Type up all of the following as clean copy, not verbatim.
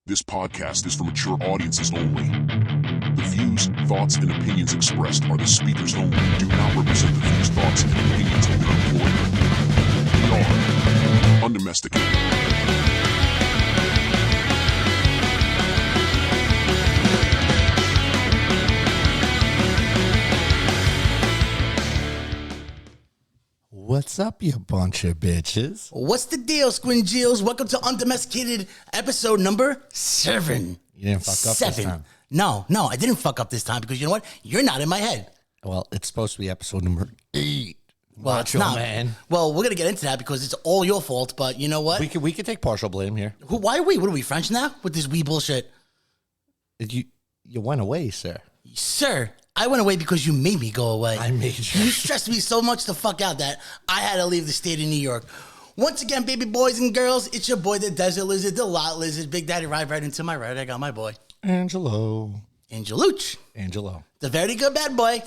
This podcast is for mature audiences only. The views, thoughts, and opinions expressed are the speakers only and do not represent the views, thoughts, and opinions of their employer. We are undomesticated. What's up, you bunch of bitches? What's the deal, Squingeals? Welcome to Undomesticated episode number 7. You didn't fuck up this time. No, I didn't fuck up this time because you know what? You're not in my head. Well, it's supposed to be episode number 8. Well, Macho it's not. man. Well, we're gonna get into that because it's all your fault. But you know what? We could take partial blame here. Why are we? What are we, French now? With this wee bullshit, You went away, sir. sir. I went away because you made me go away. I made you. You stressed me so much the fuck out that I had to leave the state of New York. Once again, baby boys and girls, it's your boy, the Desert Lizard, the Lot Lizard, Big Daddy. Right into my right, I got my boy, Angelos. Angelos. Angelo. The very good bad boy.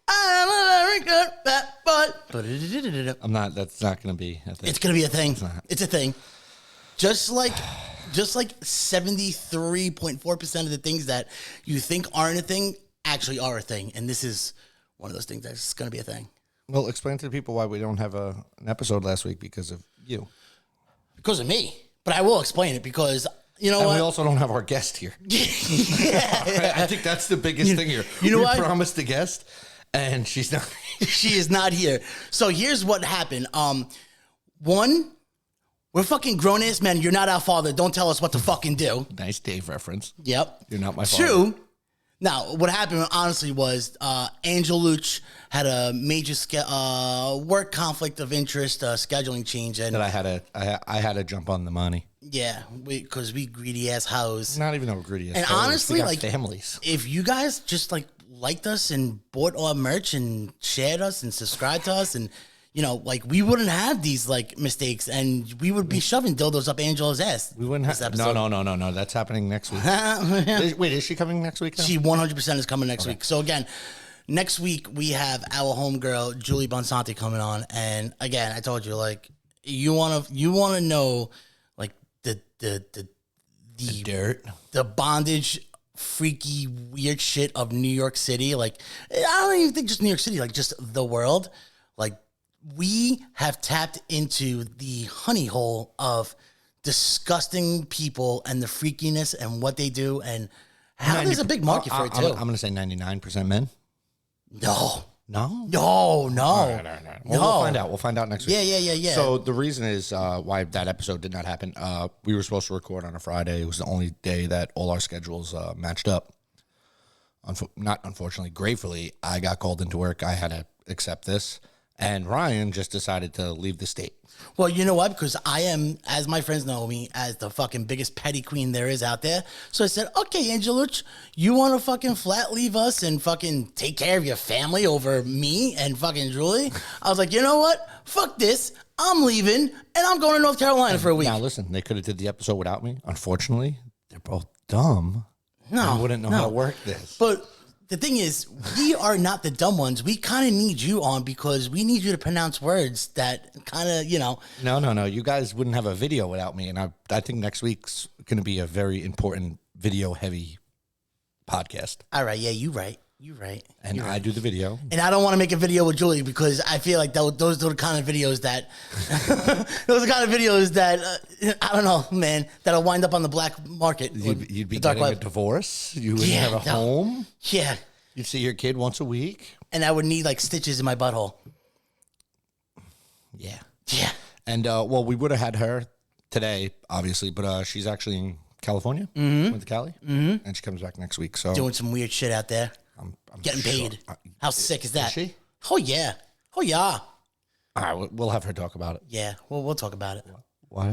I'm a very good bad boy. I'm not. That's not going to be a thing. It's gonna be a thing. not. It's a thing. Just like 73.4% of the things that you think aren't a thing actually are a thing, and this is one of those things that's gonna be a thing. Well, explain to the people why we don't have an episode last week because of you. Because of me, but I will explain it because you know And what? we also don't have our guest here. Yeah. I think that's the biggest thing here. You know we what? promised a guest, and she's not. She is not here. So here's what happened. One, we're fucking grown ass men. You're not our father. Don't tell us what to fucking do. Nice Dave reference. Yep. You're not my father. Two. Now, what happened honestly was Angelos had a major work conflict of interest, scheduling change, and That I had to jump on the money. yeah, because we greedy ass hoes. Not even a greedy. And honestly, we got like families. if you guys just liked us and bought our merch and shared us and subscribed to us, and you know, we wouldn't have these mistakes, and we would be shoving dildos up Angelo's ass. We wouldn't this have. episode. No. That's happening next week. Wait, is she coming next week? Now? She 100% is coming next week. So again, next week we have our homegirl Julie Bonsanti coming on, and again, I told you you wanna know the Dirt. the bondage, freaky, weird shit of New York City. I don't even think just New York City, just the world. We have tapped into the honey hole of disgusting people and the freakiness and what they do, and how there's a big market for it too. I'm going to say 99% men. No. No. No. Well, we'll find out. We'll find out next week. Yeah. So the reason is why that episode did not happen. We were supposed to record on a Friday. It was the only day that all our schedules matched up. Not unfortunately, gratefully, I got called into work. I had to accept this. And Ryan just decided to leave the state. Well, you know what? Because I am, as my friends know me, as the fucking biggest petty queen there is out there. So I said, okay, Angelos, you want to fucking flat leave us and fucking take care of your family over me and fucking Julie? I was like, you know what? Fuck this. I'm leaving, and I'm going to North Carolina for a week. Now, listen, they could have did the episode without me. Unfortunately, they're both dumb. No. I wouldn't know how to work this. But the thing is, we are not the dumb ones. We kind of need you on because we need you to pronounce words that kind of, No. You guys wouldn't have a video without me. And I think next week's going to be a very important video-heavy podcast. All right, yeah, you right. And I do the video. And I don't want to make a video with Julie because I feel like those are the kind of videos that, I don't know, man, that'll wind up on the black market. You'd be getting a divorce. You wouldn't have a home. Yeah. You'd see your kid once a week. And I would need stitches in my butthole. Yeah. Yeah. And, we would have had her today, obviously, but she's actually in California. Went to Cali. And she comes back next week. So doing some weird shit out there. I'm getting paid. How sick is that? Is she? Oh, yeah. Oh, yeah. All right, we'll have her talk about it. Yeah, we'll talk about it. Why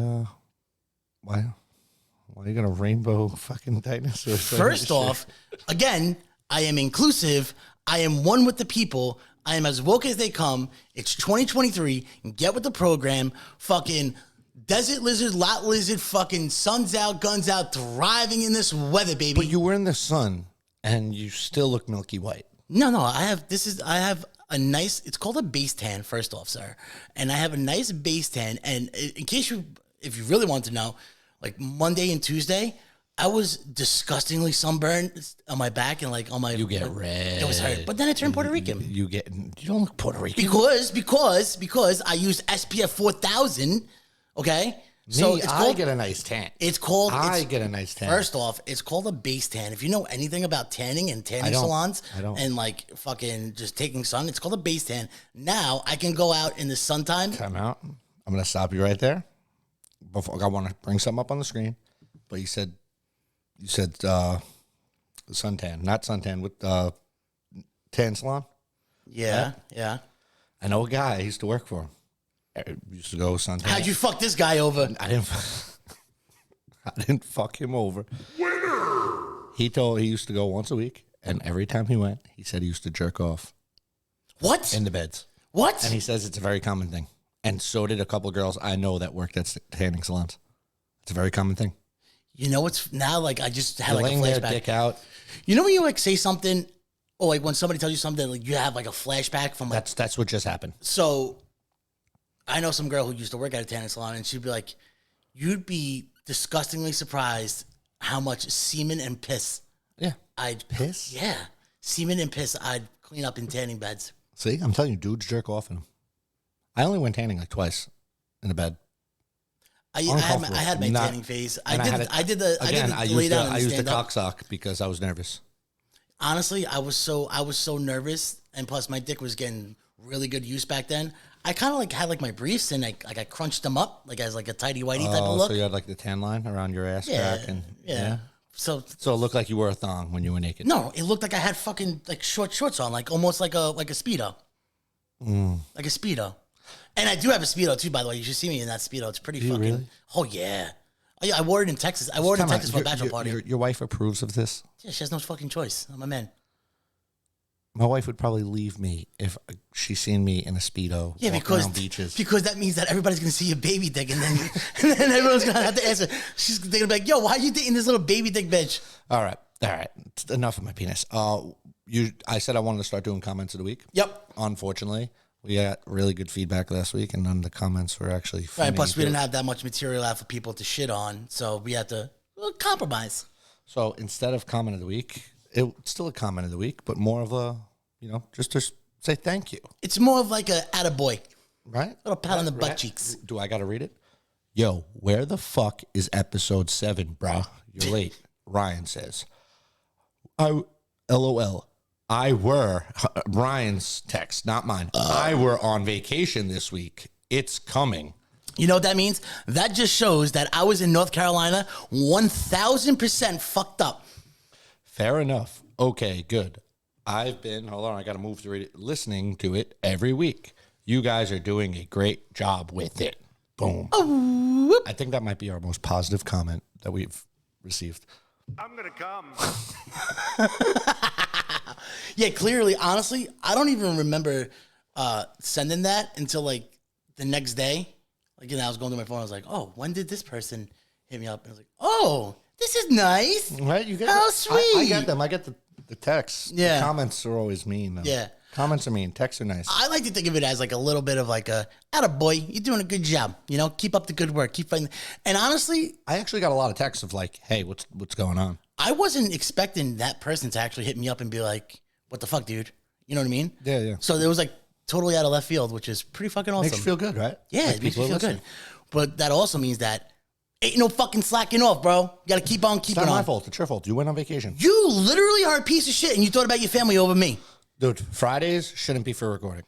are you gonna rainbow fucking dinosaurs? First off, again, I am inclusive. I am one with the people. I am as woke as they come. It's 2023. Get with the program. Fucking Desert Lizard, Lot Lizard, fucking sun's out, guns out, thriving in this weather, baby. But you were in the sun and you still look milky white. No, I have a nice, it's called a base tan, first off, sir. And I have a nice base tan. And in case if you really want to know, like Monday and Tuesday, I was disgustingly sunburned on my back and like on my. You get red. It was hurt, but then I turned Puerto Rican. You don't look Puerto Rican. Because I used SPF 4000. Okay, so I get a nice tan. I get a nice tan. First off, it's called a base tan. If you know anything about tanning and tanning salons, I don't. And like fucking just taking sun, it's called a base tan. Now I can go out in the sun time. Time out. I'm gonna stop you right there. Before I want to bring something up on the screen, but you said suntan, not suntan with tan salon. Yeah. I know a guy. I used to work for him. I used to go suntan. How'd you fuck this guy over? I didn't fuck him over. He used to go once a week, and every time he went, he said he used to jerk off. What? In the beds. What? And he says it's a very common thing. And so did a couple of girls I know that worked at tanning salons. It's a very common thing. You know what's now like I just had They're like a laying their flashback. dick out. You know when you like say something, or like when somebody tells you something, like you have like a flashback from like. That's what just happened. So, I know some girl who used to work at a tanning salon, and she'd be like, "You'd be disgustingly surprised how much semen and piss Yeah. I'd Piss? Yeah, semen and piss I'd clean up in tanning beds." See, I'm telling you, dudes jerk off in them. I only went tanning like twice in the bed. I had my tanning phase. I did the lay down and I used the stand up. cock sock because I was nervous. Honestly, I was so nervous, and plus my dick was getting really good use back then. I kind of like had like my briefs and I crunched them up like as like a tighty whitey type of look. So you had like the tan line around your ass crack and yeah. So it looked like you wore a thong when you were naked. no, it looked like I had fucking like short shorts on, like almost like a speedo, like a speedo. And I do have a speedo too, by the way. You should see me in that speedo. It's pretty fucking. Really? Oh yeah. I wore it in Texas. I wore it in Texas for a bachelor party. Your wife approves of this? Yeah, she has no fucking choice. I'm a man. My wife would probably leave me if she seen me in a Speedo walking around beaches. Because that means that everybody's going to see your baby dick, and then everyone's going to have to answer. She's going to be like, yo, why are you dating this little baby dick bitch? All right. It's enough of my penis. I said I wanted to start doing comments of the week. Yep. Unfortunately, we got really good feedback last week, and none of the comments were actually funny. Right, plus we didn't have that much material out for people to shit on, so we had to compromise. So instead of comment of the week, it's still a comment of the week, but more of a, just to say thank you. It's more of like a attaboy. Right? A little pat on the butt cheeks. Do I got to read it? Yo, where the fuck is episode 7, brah? You're late. Ryan says. LOL. Ryan's text, not mine. I were on vacation this week. It's coming. You know what that means? That just shows that I was in North Carolina 1,000% fucked up. Fair enough. Okay, good. I've been, hold on, I got to move to read it, listening to it every week. You guys are doing a great job with it. Boom. Oh, I think that might be our most positive comment that we've received. I'm going to come. Yeah, clearly, honestly, I don't even remember sending that until like the next day. Like, I was going through my phone. I was like, oh, when did this person hit me up? And I was like, oh, this is nice. Right? You get How sweet. I get them. I get the texts. Yeah. The comments are always mean, though. Yeah. Comments are mean. Texts are nice. I like to think of it as like a little bit of like a, attaboy, you're doing a good job. Keep up the good work. Keep fighting. And honestly, I actually got a lot of texts of like, hey, what's going on? I wasn't expecting that person to actually hit me up and be like, what the fuck, dude? You know what I mean? Yeah, yeah. So it was like totally out of left field, which is pretty fucking awesome. Makes you feel good, right? Yeah, Like it makes people you feel listen. good. But that also means that ain't no fucking slacking off, bro. You got to keep on It's keeping not my on. fault. It's your fault. You went on vacation. You literally are a piece of shit, and you thought about your family over me. Dude, Fridays shouldn't be for recording.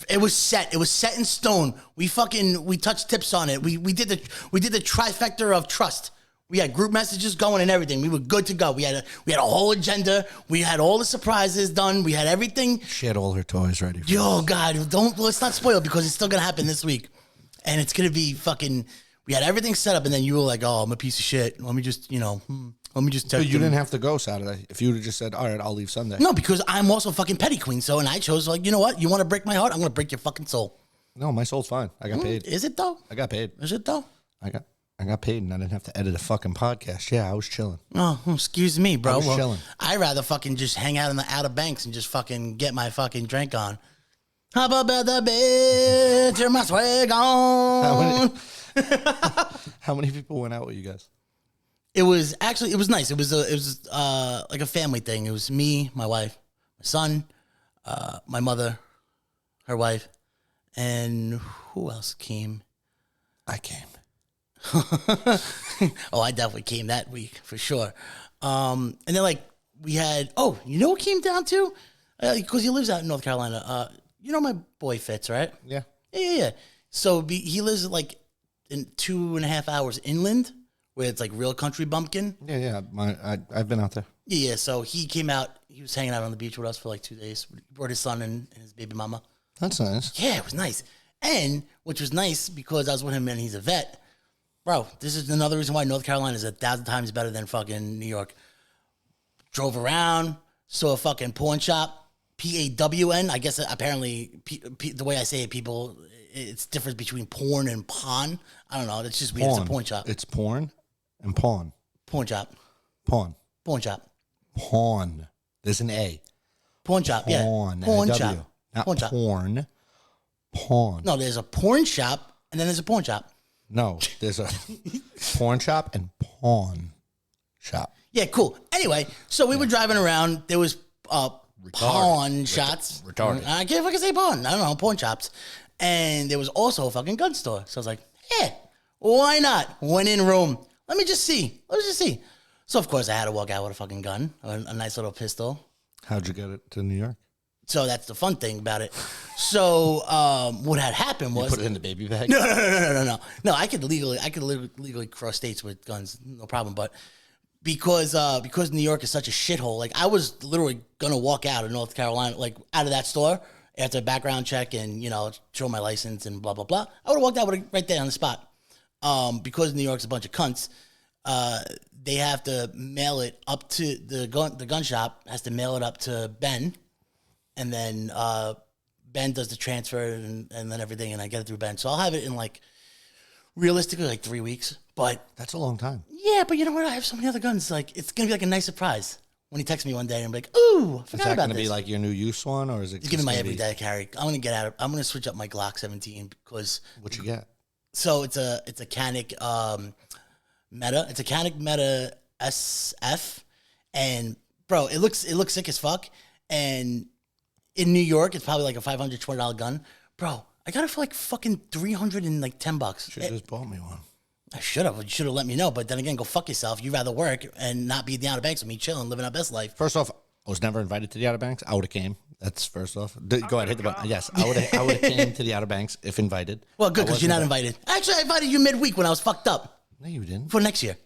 It was set. It was set in stone. We touched tips on it. We did the trifecta of trust. We had group messages going and everything. We were good to go. We had a whole agenda. We had all the surprises done. We had everything. She had all her toys ready. Yo, God, let's not spoil it because it's still gonna happen this week, and it's gonna be fucking. We had everything set up, and then you were like, "Oh, I'm a piece of shit. Let me just, let me just." But you didn't have to go Saturday. If you would have just said, "All right, I'll leave Sunday." No, because I'm also fucking petty queen. So, and I chose like, you know what? You want to break my heart? I'm gonna break your fucking soul. No, my soul's fine. I got paid. Is it though? I got paid. Is it though? I got paid, and I didn't have to edit a fucking podcast. Yeah, I was chilling. Oh, excuse me, bro. I was chilling. I'd rather fucking just hang out in the Outer Banks and just fucking get my fucking drink on. How about the bitch? You're my swag on. How many people went out with you guys? It was nice. It was like a family thing. It was me, my wife, my son, my mother, her wife, and who else came? I came. Oh, I definitely came that week for sure. And then like we had, you know what came down to? Because he lives out in North Carolina. You know my boy Fitz, right? Yeah. Yeah. So he lives like in 2.5 hours inland, where it's like real country bumpkin. Yeah. I've been out there. Yeah. So he came out. He was hanging out on the beach with us for like 2 days. He brought his son and his baby mama. That's nice. Yeah, it was nice. And which was nice because I was with him and he's a vet. Bro, this is another reason why North Carolina is 1,000 times better than fucking New York. Drove around, saw a fucking pawn shop, PAWN. I guess apparently the way I say it, people, it's difference between porn and pawn. I don't know. It's just weird. It's a pawn shop. It's porn and pawn. Pawn shop. Pawn. Pawn shop. Pawn. There's an A. Pawn shop. Pawn. Yeah. Pawn and a shop. W. Not Pawn shop. porn. Pawn. No, there's a porn shop and then there's a pawn shop. No, there's a porn shop and pawn shop. Yeah, cool. Anyway, so we were driving around. There was pawn shots. Retarded. I can't fucking say pawn. I don't know, pawn shops. And there was also a fucking gun store. So I was like, yeah, why not? Went in room. Let me just see. So, of course, I had to walk out with a fucking gun, a nice little pistol. How'd you get it to New York? So that's the fun thing about it. So what had happened was... Put it in the baby bag? No. No, I could legally cross states with guns, no problem. But because New York is such a shithole, like I was literally gonna walk out of North Carolina, like out of that store after a background check and show my license and blah blah blah. I would have walked out with it right there on the spot. Because New York's a bunch of cunts, they have to mail it up to the gun shop has to mail it up to Ben, and then Ben does the transfer and then everything, and I get it through Ben. So I'll have it in realistically 3 weeks. But that's a long time. Yeah, but you know what? I have so many other guns. It's gonna be like a nice surprise when he texts me one day and I'm like, "Ooh, I forgot about this." Is that gonna be like your new use one, or is it? He's giving me my everyday carry. I'm gonna switch up my Glock 17 because what you get? So it's a Canic Meta. It's a Canic Meta SF, and bro, it looks sick as fuck. And in New York, it's probably like a $520 gun, bro. I got it for fucking $310. Should have just bought me one. I should have. You should have let me know. But then again, go fuck yourself. You'd rather work and not be in the Outer Banks with me, chilling, living our best life. First off, I was never invited to the Outer Banks. I would have came. That's first off. Go ahead, hit the button. Yes, I would have came to the Outer Banks if invited. Well, good, because you're not invited. Actually, I invited you midweek when I was fucked up. No, you didn't. For next year.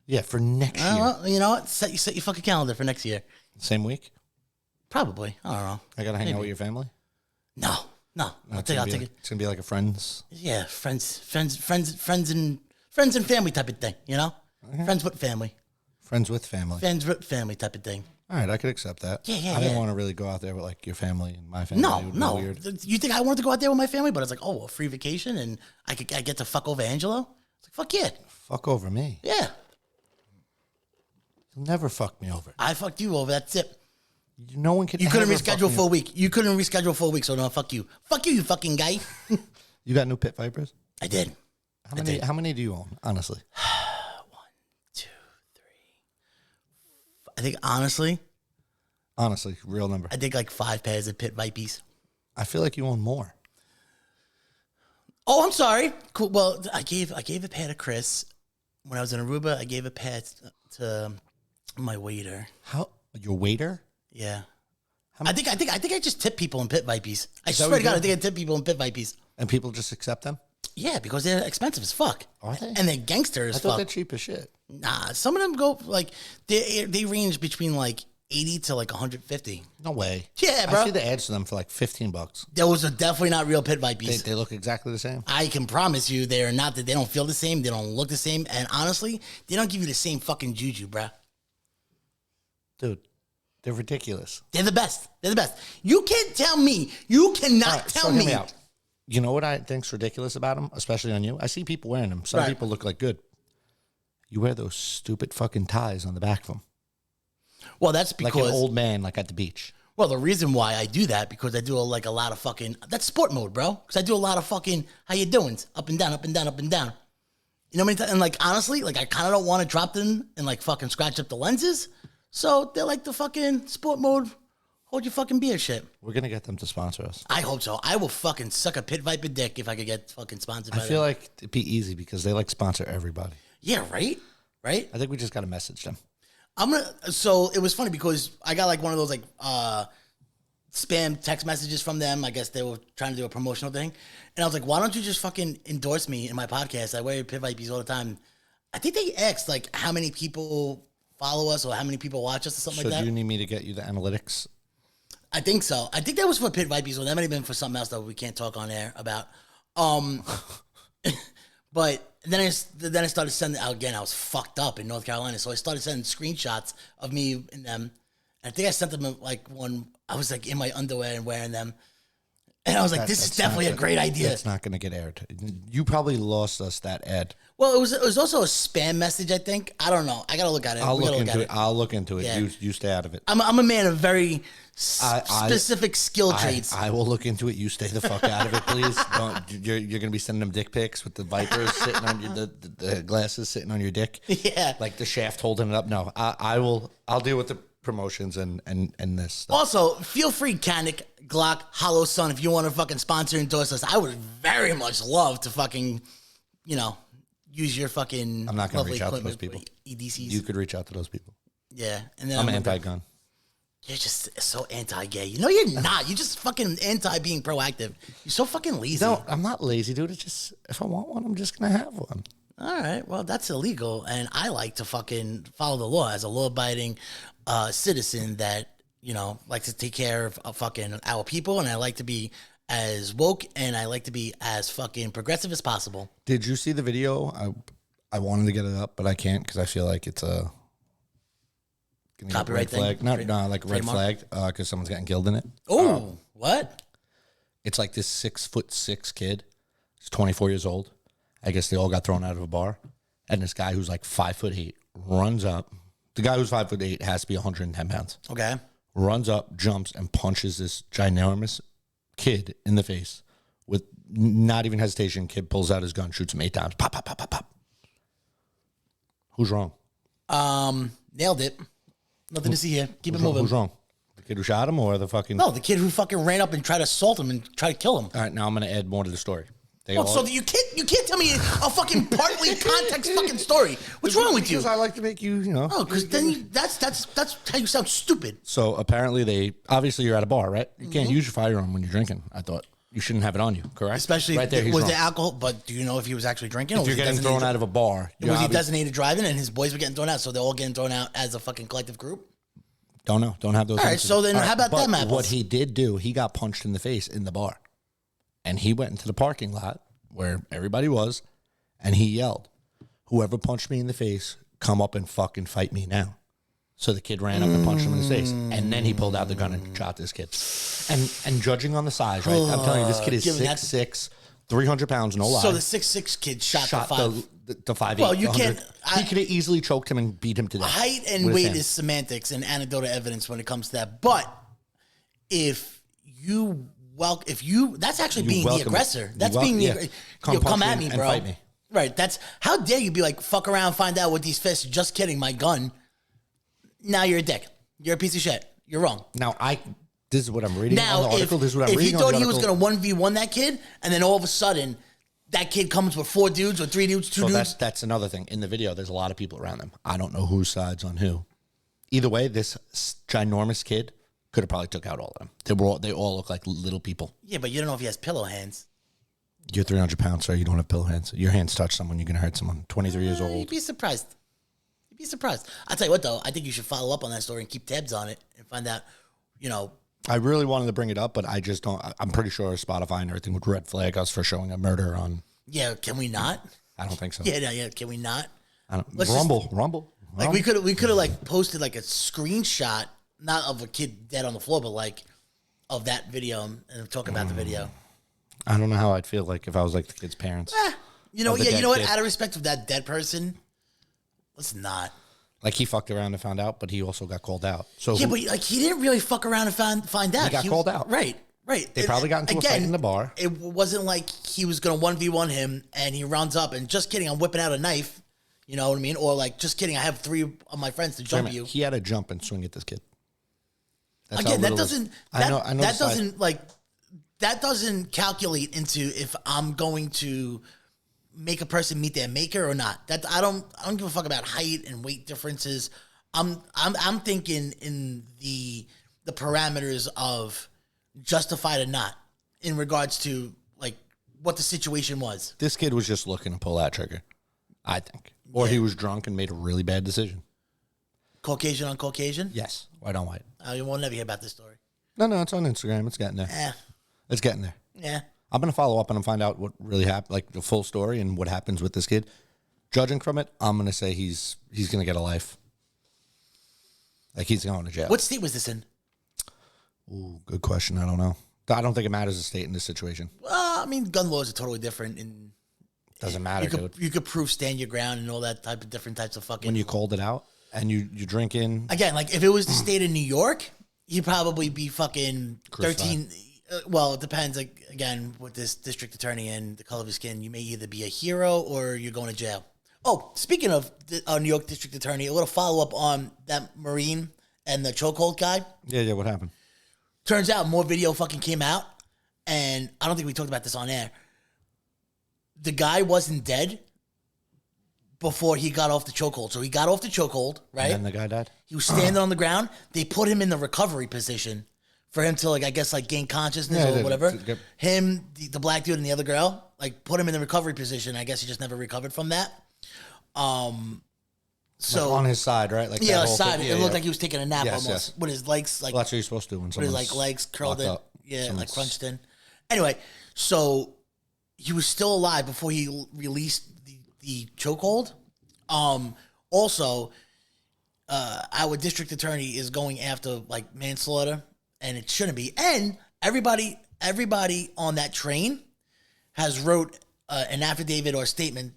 Yeah, for next year. Well, you know what? Set your fucking calendar for next year. Same week? Probably. I don't know. I gotta hang out with your family? No. I'll take it. It's gonna be like a friends. Yeah, friends and family type of thing. Okay. Friends with family. Friends with family. Friends with family type of thing. All right, I could accept that. Yeah. I didn't want to really go out there with your family and my family. No. Weird. You think I wanted to go out there with my family? But it's a free vacation and I get to fuck over Angelo. It's fuck yeah. Fuck over me. Yeah. You'll never fuck me over. I fucked you over. That's it. No one can. You couldn't reschedule for a week. You couldn't reschedule for a week, so no, fuck you. Fuck you, you fucking guy. You got new pit vipers? I did. How many do you own, honestly? 1, 2, 3. I think honestly, real number. I think 5 pairs of pit vipies. I feel like you own more. Oh, I'm sorry. Cool. Well, I gave a pair to Chris when I was in Aruba. I gave a pair to my waiter. How? Your waiter? Yeah. I think I just tip people in pit vipies. I swear to God, I think I tip people in pit vipies. And people just accept them? Yeah, because they're expensive as fuck. Are they? And they're gangster as I fuck. thought they're cheap as shit. Nah, some of them go they range between 80 to 150. No way. Yeah, bro. I see the ads for them for $15. Those are definitely not real pit vipies. They look exactly the same. I can promise you they are not. That they don't feel the same. They don't look the same. And honestly, they don't give you the same fucking juju, bro. Dude, they're ridiculous. They're the best. You can't tell me. You cannot tell me. Hear me out. You know what I think's ridiculous about them, especially on you? I see people wearing them. Some people look good. You wear those stupid fucking ties on the back of them. Well, that's because like an old man, at the beach. Well, the reason why I do that because I do a lot of fucking. That's sport mode, bro. Because I do a lot of fucking. How you doing? Up and down, up and down, up and down. You know what I mean? And like honestly, like I kind of don't want to drop them and like fucking scratch up the lenses. So they're like the fucking sport mode, hold your fucking beer shit. We're gonna get them to sponsor us. I hope so. I will fucking suck a Pit Viper dick if I could get fucking sponsored by I feel them. like it'd be easy because they like sponsor everybody. Yeah, right? Right? I think we just gotta message them. So it was funny because I got like one of those like spam text messages from them. I guess they were trying to do a promotional thing. And I was like, why don't you just fucking endorse me in my podcast? I wear Pit Vipers all the time. I think they asked like how many people follow us or how many people watch us or something So like do that. you need me to get you the analytics? I think so. I think that was for Pit Vipers, or that might have been for something else that we can't talk on air about. But then I started sending out again. I was fucked up in North Carolina, so I started sending screenshots of me in them. And I think I sent them like one. I was like in my underwear and wearing them, and I was like, "This is definitely a great idea." It's not going to get aired. You probably lost us that ad. Well, it was also a spam message. I think I don't know. I gotta look at it. I'll We gotta look into at it. I'll look into it. Yeah. You stay out of it. I'm a man of very specific skill traits. I will look into it. You stay the fuck out of it, please. You're going to be sending them dick pics with the vipers sitting on your the glasses sitting on your dick. Yeah. Like the shaft holding it up. No, I'll deal with the promotions and this stuff. Also, feel free, Kanik, Glock, Hollow Sun, if you want to fucking sponsor and endorse us. I would very much love to fucking, use your fucking. I'm not going to lovely reach out to those equipment people. for EDCs. You could reach out to those people. Yeah, and then I'm anti-gun. You're just so anti-gay. You know you're not. You're just fucking anti being proactive. You're so fucking lazy. No, I'm not lazy, dude. It's just if I want one, I'm just gonna have one. All right. Well, that's illegal, and I like to fucking follow the law as a law-abiding citizen that likes to take care of fucking our people, and I like to be as woke and I like to be as fucking progressive as possible. Did you see the video? I wanted to get it up, but I can't because I feel like it's a copyright red thing? flag. No, like a red Trademark? flag because someone's getting killed in it. Oh, what? It's like this 6'6" kid. He's 24 years old. I guess they all got thrown out of a bar, and this guy who's like 5'8" runs up. The guy who's 5'8" has to be 110 pounds. Okay. Runs up, jumps, and punches this ginormous kid in the face with not even hesitation. Kid pulls out his gun, shoots him 8 times. Pop, pop, pop, pop, pop. Who's wrong? Nailed it. Nothing to see here. Keep it moving. Who's wrong? The kid who shot him or the fucking... No, the kid who fucking ran up and tried to assault him and try to kill him. All right, now I'm going to add more to the story. So you can't tell me a fucking partly context fucking story. What's wrong with you? Because I like to make you, Oh, because then that's how you sound stupid. So apparently obviously you're at a bar, right? You can't use your firearm when you're drinking. I thought you shouldn't have it on you, correct? Especially right there, he's was wrong. there alcohol? But do you know if he was actually drinking? If you're getting thrown out of a bar, was he designated driving and his boys were getting thrown out? So they're all getting thrown out as a fucking collective group? Don't know. Don't have those. All right, answers. so then how about but them apples? What he did do, he got punched in the face in the bar. And he went into the parking lot where everybody was, and he yelled, "Whoever punched me in the face, come up and fucking fight me now." So the kid ran up and punched him in the face. And then he pulled out the gun and shot this kid. And judging on the size, right? I'm telling you, this kid is 6'6", 300 pounds, no lie. So the 6'6" kid shot the 5'8". Well, you can't- He could have easily choked him and beat him to death. height and with his weight hands. is semantics and anecdotal evidence when it comes to that. But if that's actually being the welcome- aggressor. you That's wel- being the yeah. Come come punch at me me, and bro. fight me. Right. That's how dare you be like fuck around, find out with these fists. Just kidding, my gun. Now you're a dick. You're a piece of shit. You're wrong. Now, this is what I'm reading on Now, the article. This is what I'm if he reading thought on he the was article. going to 1v1 that kid, and then all of a sudden, that kid comes with 4 dudes or 3 dudes, 2 So dudes. that's another thing. In the video, there's a lot of people around them. I don't know whose side's on who. Either way, this ginormous kid could have probably took out all of them. They all look like little people. Yeah, but you don't know if he has pillow hands. You're 300 pounds, sir. You don't have pillow hands. Your hands touch someone, you're going to hurt someone. 23 years You'd old. be surprised. You'd be surprised. I'll tell you what, though. I think you should follow up on that story and keep tabs on it and find out, I really wanted to bring it up, but I just don't. I'm pretty sure Spotify and everything would red flag us for showing a murder on. Yeah, can we not? I don't think so. Yeah, can we not? I don't, Let's Rumble. Like we could have like posted like a screenshot, not of a kid dead on the floor, but like of that video and talk about the video. I don't know how I'd feel like if I was like the kid's parents. You know, Of the yeah, you dead know what? kid. Out of respect of that dead person, let's not. Like he fucked around and found out, but he also got called out. So Yeah, but like he didn't really fuck around and find out. He got called out. Right. Right. They probably got into a fight in the bar. It wasn't like he was going to 1v1 him and he rounds up and just kidding, I'm whipping out a knife. You know what I mean? Or like, just kidding, I have 3 of my friends to jump you. He had to jump and swing at this kid. That's Again, how that little doesn't, I know that doesn't like, that doesn't calculate into if I'm going to make a person meet their maker or not. That I don't give a fuck about height and weight differences. I'm thinking in the parameters of justified or not in regards to like what the situation was. This kid was just looking to pull that trigger, I think. Or he was drunk and made a really bad decision. Caucasian on Caucasian? Yes. White on white. You won't never hear about this story. No, it's on Instagram. It's getting there. It's getting there. Yeah. I'm going to follow up and find out what really happened, like the full story and what happens with this kid. Judging from it, I'm going to say he's going to get a life. Like he's going to jail. What state was this in? Ooh, good question. I don't know. I don't think it matters the state in this situation. I mean, gun laws are totally different. Doesn't matter, dude. You could prove stand your ground and all that type of different types of fucking. When you called it out and you drink in. Again, like if it was the state of New York, you'd probably be fucking 13. Well, it depends. Like again, with this district attorney and the color of his skin, you may either be a hero or you're going to jail. Oh, speaking of the New York district attorney, a little follow up on that Marine and the chokehold guy. Yeah. What happened? Turns out more video fucking came out, and I don't think we talked about this on air. The guy wasn't dead before he got off the chokehold. So he got off the chokehold, right? And then the guy died? He was standing on the ground. They put him in the recovery position for him to, like, I guess, like, gain consciousness or whatever. Him, the black dude, and the other girl, like, put him in the recovery position. I guess he just never recovered from that. So like on his side, right? Like yeah, his side. It looked like he was taking a nap almost. Yes. With his legs, like, well, that's what you're supposed to do when with his like legs curled in. up. Yeah, like crunched in. Anyway, so he was still alive before he released the chokehold. Also, our district attorney is going after like manslaughter, and it shouldn't be. And everybody on that train has wrote an affidavit or statement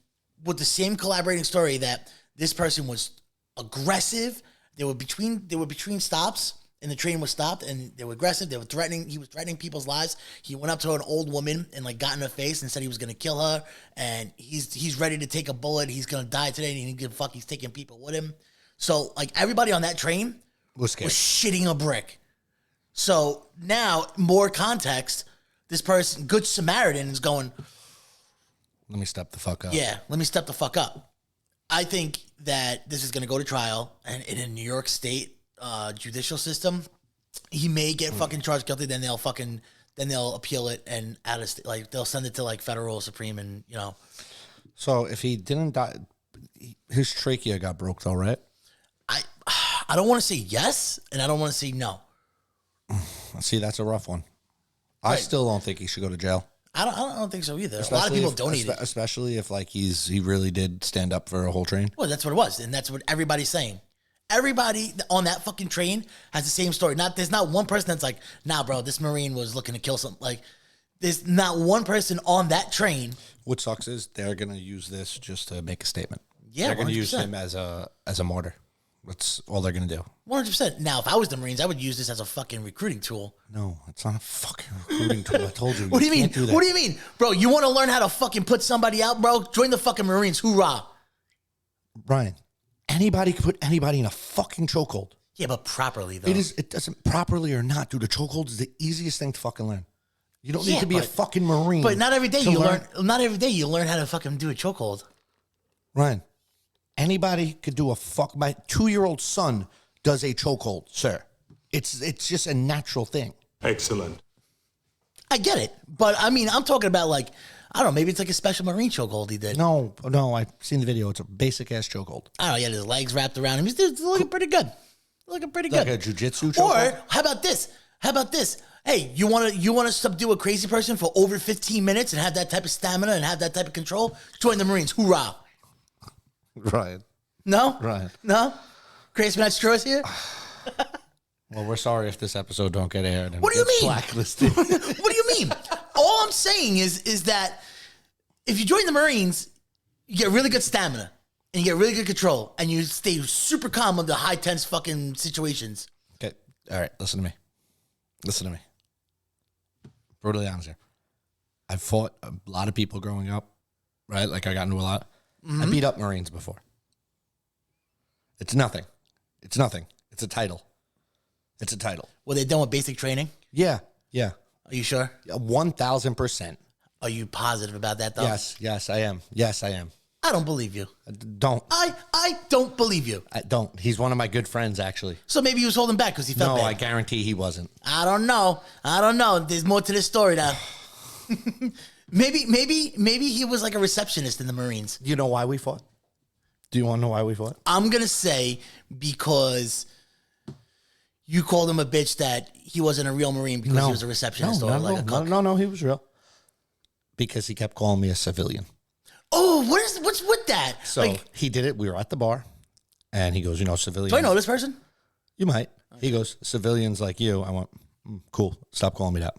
with the same collaborating story that this person was aggressive. They were between stops, and the train was stopped, and they were aggressive. They were threatening. He was threatening people's lives. He went up to an old woman and like got in her face and said he was going to kill her. And he's ready to take a bullet. He's going to die today. And he didn't give a fuck. He's taking people with him. So like everybody on that train was shitting a brick. So now more context. This person, Good Samaritan, is going, let me step the fuck up. Yeah, let me step the fuck up. I think that this is going to go to trial, and in a New York State judicial system, he may get fucking charged guilty. Then they'll appeal it and out of state, like they'll send it to like federal supreme, and you know. So if he didn't die, his trachea got broke though, right? I don't want to say yes, and I don't want to say no. See, that's a rough one. Right. I still don't think he should go to jail. I don't think so either. A lot of people donate it. Especially if like he really did stand up for a whole train. Well, that's what it was. And that's what everybody's saying. Everybody on that fucking train has the same story. There's not one person that's like, nah, bro, this Marine was looking to kill something. Like, there's not one person on that train. What sucks is they're going to use this just to make a statement. Yeah, they're going to use him as a martyr. That's all they're going to do. 100%. Now, if I was the Marines, I would use this as a fucking recruiting tool. No, it's not a fucking recruiting tool. I told you. What do you mean? What do you mean? Bro, you want to learn how to fucking put somebody out, bro? Join the fucking Marines. Hoorah. Brian, anybody could put anybody in a fucking chokehold. Yeah, but properly, though. It doesn't properly or not, dude. A chokehold is the easiest thing to fucking learn. You don't need to be a fucking Marine. But not every day you learn. Not every day you learn how to fucking do a chokehold. Ryan, anybody could do a fuck. My 2-year-old son does a chokehold, sir. It's just a natural thing. Excellent. I get it, but I mean, I'm talking about like, I don't know, maybe it's like a special Marine chokehold he did. No, I've seen the video. It's a basic ass chokehold. I don't know. He had his legs wrapped around him. He's looking pretty good. Looking pretty good. Like a jujitsu chokehold. Or how about this? Hey, you want to subdue a crazy person for over 15 minutes and have that type of stamina and have that type of control? Join the Marines. Hoorah. Right. No? Right. No? Crazy Matt Straws here? Well, we're sorry if this episode don't get aired. And what do you mean? Blacklisted. What do you mean? All I'm saying is that if you join the Marines, you get really good stamina and you get really good control and you stay super calm under high tense fucking situations. Okay. All right. Listen to me. brutally honest here. I fought a lot of people growing up, right? Like I got into a lot. I beat up Marines before. It's nothing. It's nothing. It's a title. It's a title. Were they done with basic training? Yeah. Are you sure? 1,000%. Are you positive about that, though? Yes, I am. Yes, I am. I don't believe you. Don't. I don't believe you. I don't. He's one of my good friends, actually. So maybe he was holding back because he felt No, bad. I guarantee he wasn't. I don't know. There's more to this story now. maybe he was like a receptionist in the Marines. You know why we fought? Do you want to know why we fought? I'm gonna say because you called him a bitch that he wasn't a real Marine because he was a receptionist or like a cook. No, he was real. Because he kept calling me a civilian. Oh, what's with that? So he did it. We were at the bar, and he goes, civilians. Do I know this person? You might. He goes, civilians like you. I went, cool. Stop calling me that.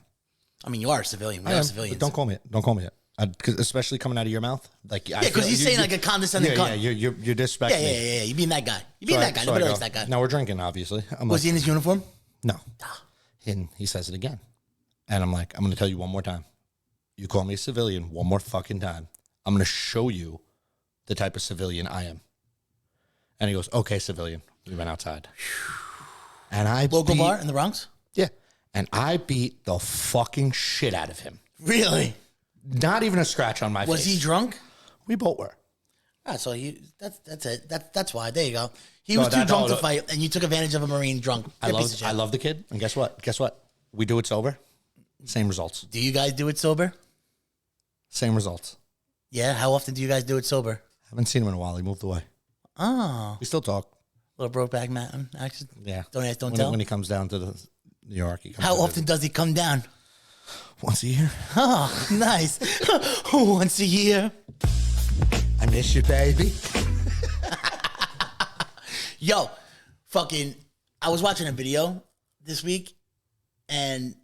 I mean, you are a civilian. We are civilians. Don't call me it. Don't call me it. 'Cause especially coming out of your mouth. Like, yeah, because he's saying like a condescending cunt. Yeah, you're disrespecting me. Yeah. You being that guy. Nobody likes that guy. Now we're drinking, obviously. Was he in his uniform? No. And he says it again. And I'm like, I'm going to tell you one more time. You call me a civilian one more fucking time, I'm going to show you the type of civilian I am. And he goes, okay, civilian. We went outside. And I Local bar in the Bronx? Yeah. And I beat the fucking shit out of him. Really? Not even a scratch on my face. Was he drunk? We both were. So that's it. That's why. There you go. He was too drunk to fight, and you took advantage of a Marine drunk. I love the kid. And guess what? We do it sober. Same results. Do you guys do it sober? Same results. Yeah. How often do you guys do it sober? Haven't seen him in a while. He moved away. Oh. We still talk. Little Brokeback Mountain action. Yeah. Don't ask, don't tell. When he comes down to New York, he comes. How often does he come down? Once a year. Oh, nice. Once a year. I miss you, baby. Yo, I was watching a video this week, and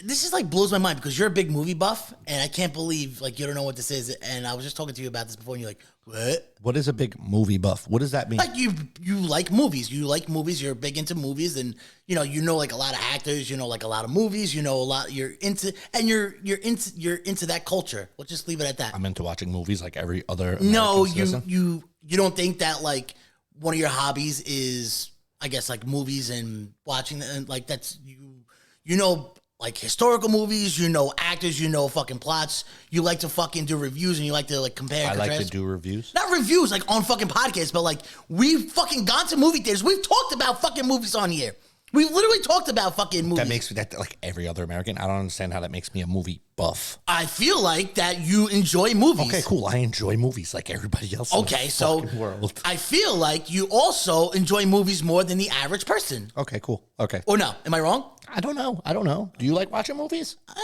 this is like blows my mind because you're a big movie buff, and I can't believe like you don't know what this is. And I was just talking to you about this before, and you're like, what? What is a big movie buff? What does that mean? Like you like movies. You like movies. You're big into movies, and you know like a lot of actors. You know like a lot of movies. You know a lot. You're into that culture. Let's just leave it at that. I'm into watching movies like every other. No, citizen. you don't think that like one of your hobbies is I guess like movies and watching and like that's you know. Like historical movies, you know actors, you know fucking plots. You like to fucking do reviews and you like to like compare. I and like contrast. to do reviews. Not reviews like on fucking podcasts, but like we've fucking gone to movie theaters. We've talked about fucking movies on here. We've literally talked about fucking movies. That makes me that like every other American. I don't understand how that makes me a movie buff. I feel like that you enjoy movies. Okay, cool. I enjoy movies like everybody else. Okay, so world. I feel like you also enjoy movies more than the average person. Okay, cool. Okay. Or no? Am I wrong? I don't know. Do you like watching movies? I'm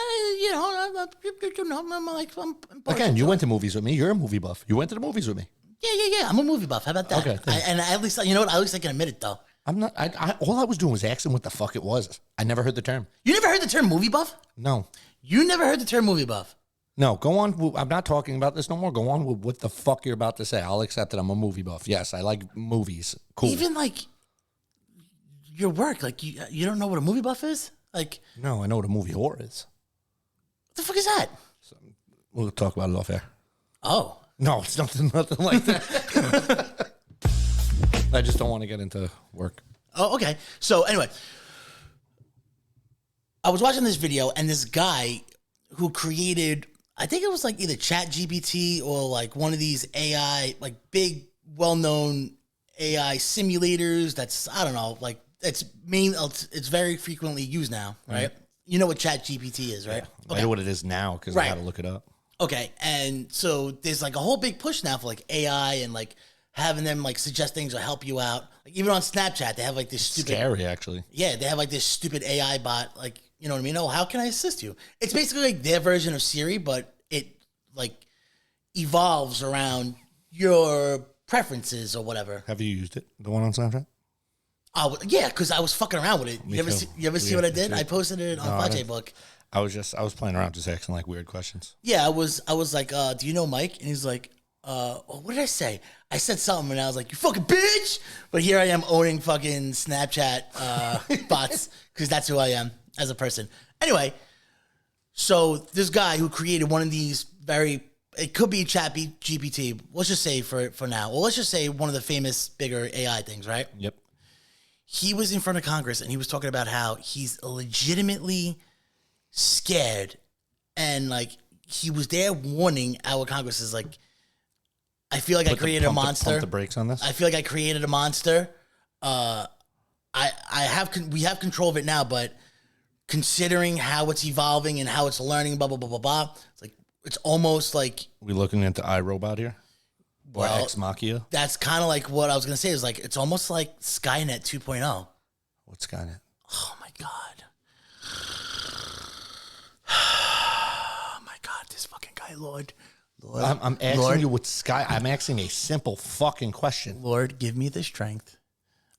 like, I'm Again, you went to movies with me. You're a movie buff. You went to the movies with me. Yeah. I'm a movie buff. How about that? Okay. And at least, you know what? At least I can admit it, though. I'm not. All I was doing was asking what the fuck it was. I never heard the term. You never heard the term movie buff? No. You never heard the term movie buff? No. Go on. I'm not talking about this no more. Go on with what the fuck you're about to say. I'll accept that I'm a movie buff. Yes, I like movies. Cool. Even like your work, like you don't know what a movie buff is? Like no, I know what a movie whore is. What the fuck is that? We'll talk about it off air. Oh. No, it's nothing like that. I just don't want to get into work. Oh, okay. So anyway, I was watching this video and this guy who created, I think it was like either Chat GPT or like one of these AI, like big, well-known AI simulators. That's, I don't know, like it's very frequently used now, right? Mm-hmm. You know what Chat GPT is, right? Yeah, I know what it is now because I had to look it up. Okay, and so there's like a whole big push now for like AI and like having them like suggest things or help you out. Like even on Snapchat, they have like this stupid scary actually. Yeah, they have like this stupid AI bot, like you know what I mean? Oh, how can I assist you? It's basically like their version of Siri, but it like evolves around your preferences or whatever. Have you used it? The one on Snapchat? Oh yeah, because I was fucking around with it. You ever see what I did? I posted it on Facebook. I was playing around, just asking like weird questions. Yeah, I was like, do you know Mike? And he's like, what did I say? I said something and I was like, you fucking bitch! But here I am owning fucking Snapchat bots because that's who I am as a person. Anyway, So this guy who created one of these it could be GPT. Let's just say for now. Well, let's just say one of the famous bigger AI things, right? Yep. He was in front of Congress and he was talking about how he's legitimately scared, and like he was there warning our Congress is like, I feel like I created a monster. Pump the brakes on this. I feel like I created a monster. We have control of it now, but considering how it's evolving and how it's learning, blah blah blah blah blah, it's almost like we looking into iRobot here, or Ex Machina. That's kind of like what I was gonna say. Is like it's almost like Skynet 2.0. What's Skynet? Oh my god. Oh my god, this fucking guy, Lord. I'm asking you what Sky. I'm asking a simple fucking question. Lord, give me the strength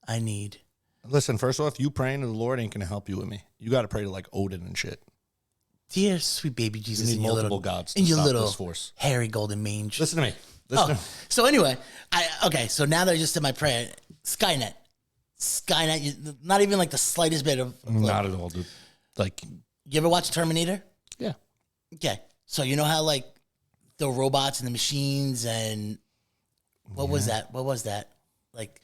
I need. Listen, first off, you praying to the Lord ain't gonna help you with me. You got to pray to like Odin and shit. Dear sweet baby Jesus, you need in your multiple little gods to in your stop little this force. hairy golden mange. Listen to me. Listen to me. So anyway, so now that I just did my prayer, Skynet, not even like the slightest bit of not at all, dude. Like, you ever watch Terminator? Yeah. Okay, so you know how like the robots and the machines and what was that? What was that? Like,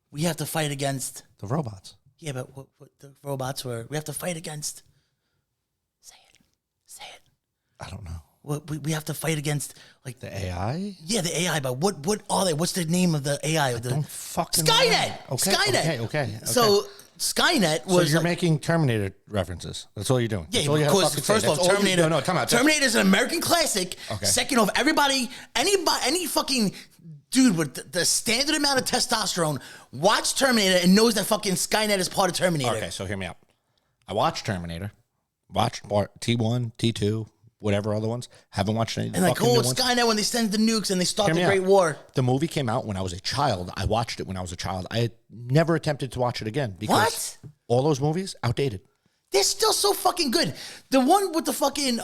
we have to fight against the robots. Yeah, but what the robots were? We have to fight against. Say it. I don't know. We have to fight against like the AI. Yeah, the AI. But what are they? What's the name of the AI? Don't fucking Skynet. Okay. Skynet. Okay. So Skynet was. So you're making Terminator references. That's all you're doing. Yeah, because first off, Terminator. No, come out. Terminator is an American classic. Okay. Second off, any fucking dude with the standard amount of testosterone watched Terminator and knows that fucking Skynet is part of Terminator. Okay, so hear me out. I watched Terminator. Watched T1, T2, whatever other ones. Haven't watched any. And like, it's Skynet when they send the nukes and they start the Great War. The movie came out when I was a child. I watched it when I was a child. I had never attempted to watch it again because all those movies outdated. They're still so fucking good. The one with the fucking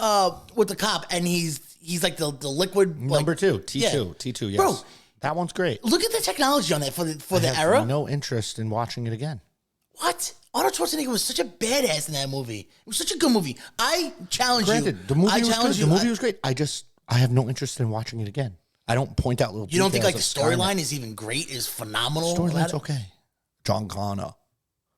with the cop and he's like the liquid number 2, T2, yes. Bro, that one's great. Look at the technology on that for the era. No interest in watching it again. What? Arnold Schwarzenegger was such a badass in that movie. It was such a good movie. I challenge you. Granted, the movie was good. The movie was great. I have no interest in watching it again. I don't point out little. You don't think like the storyline is even great? Is phenomenal. Storyline's okay. John Connor.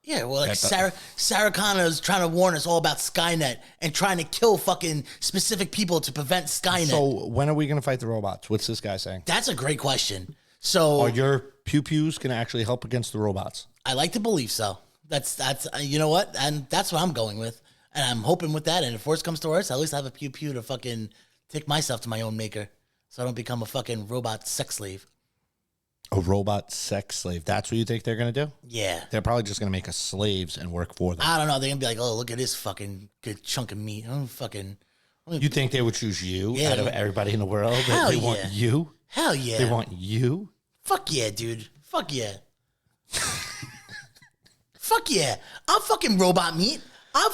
Yeah, well, like Sarah Connor is trying to warn us all about Skynet and trying to kill fucking specific people to prevent Skynet. So when are we going to fight the robots? What's this guy saying? That's a great question. So are your pew-pews going to actually help against the robots? I like to believe so. That's you know what? And that's what I'm going with. And I'm hoping with that. And if worse comes to worse, at least I have a pew-pew to fucking take myself to my own maker so I don't become a fucking robot sex slave. A robot sex slave. That's what you think they're going to do? Yeah. They're probably just going to make us slaves and work for them. I don't know. They're going to be like, oh, look at this fucking good chunk of meat. You think they would choose you out of everybody in the world? Hell they want you? Hell yeah. They want you? Fuck yeah, dude. Fuck yeah. Fuck yeah. I'm fucking robot meat. I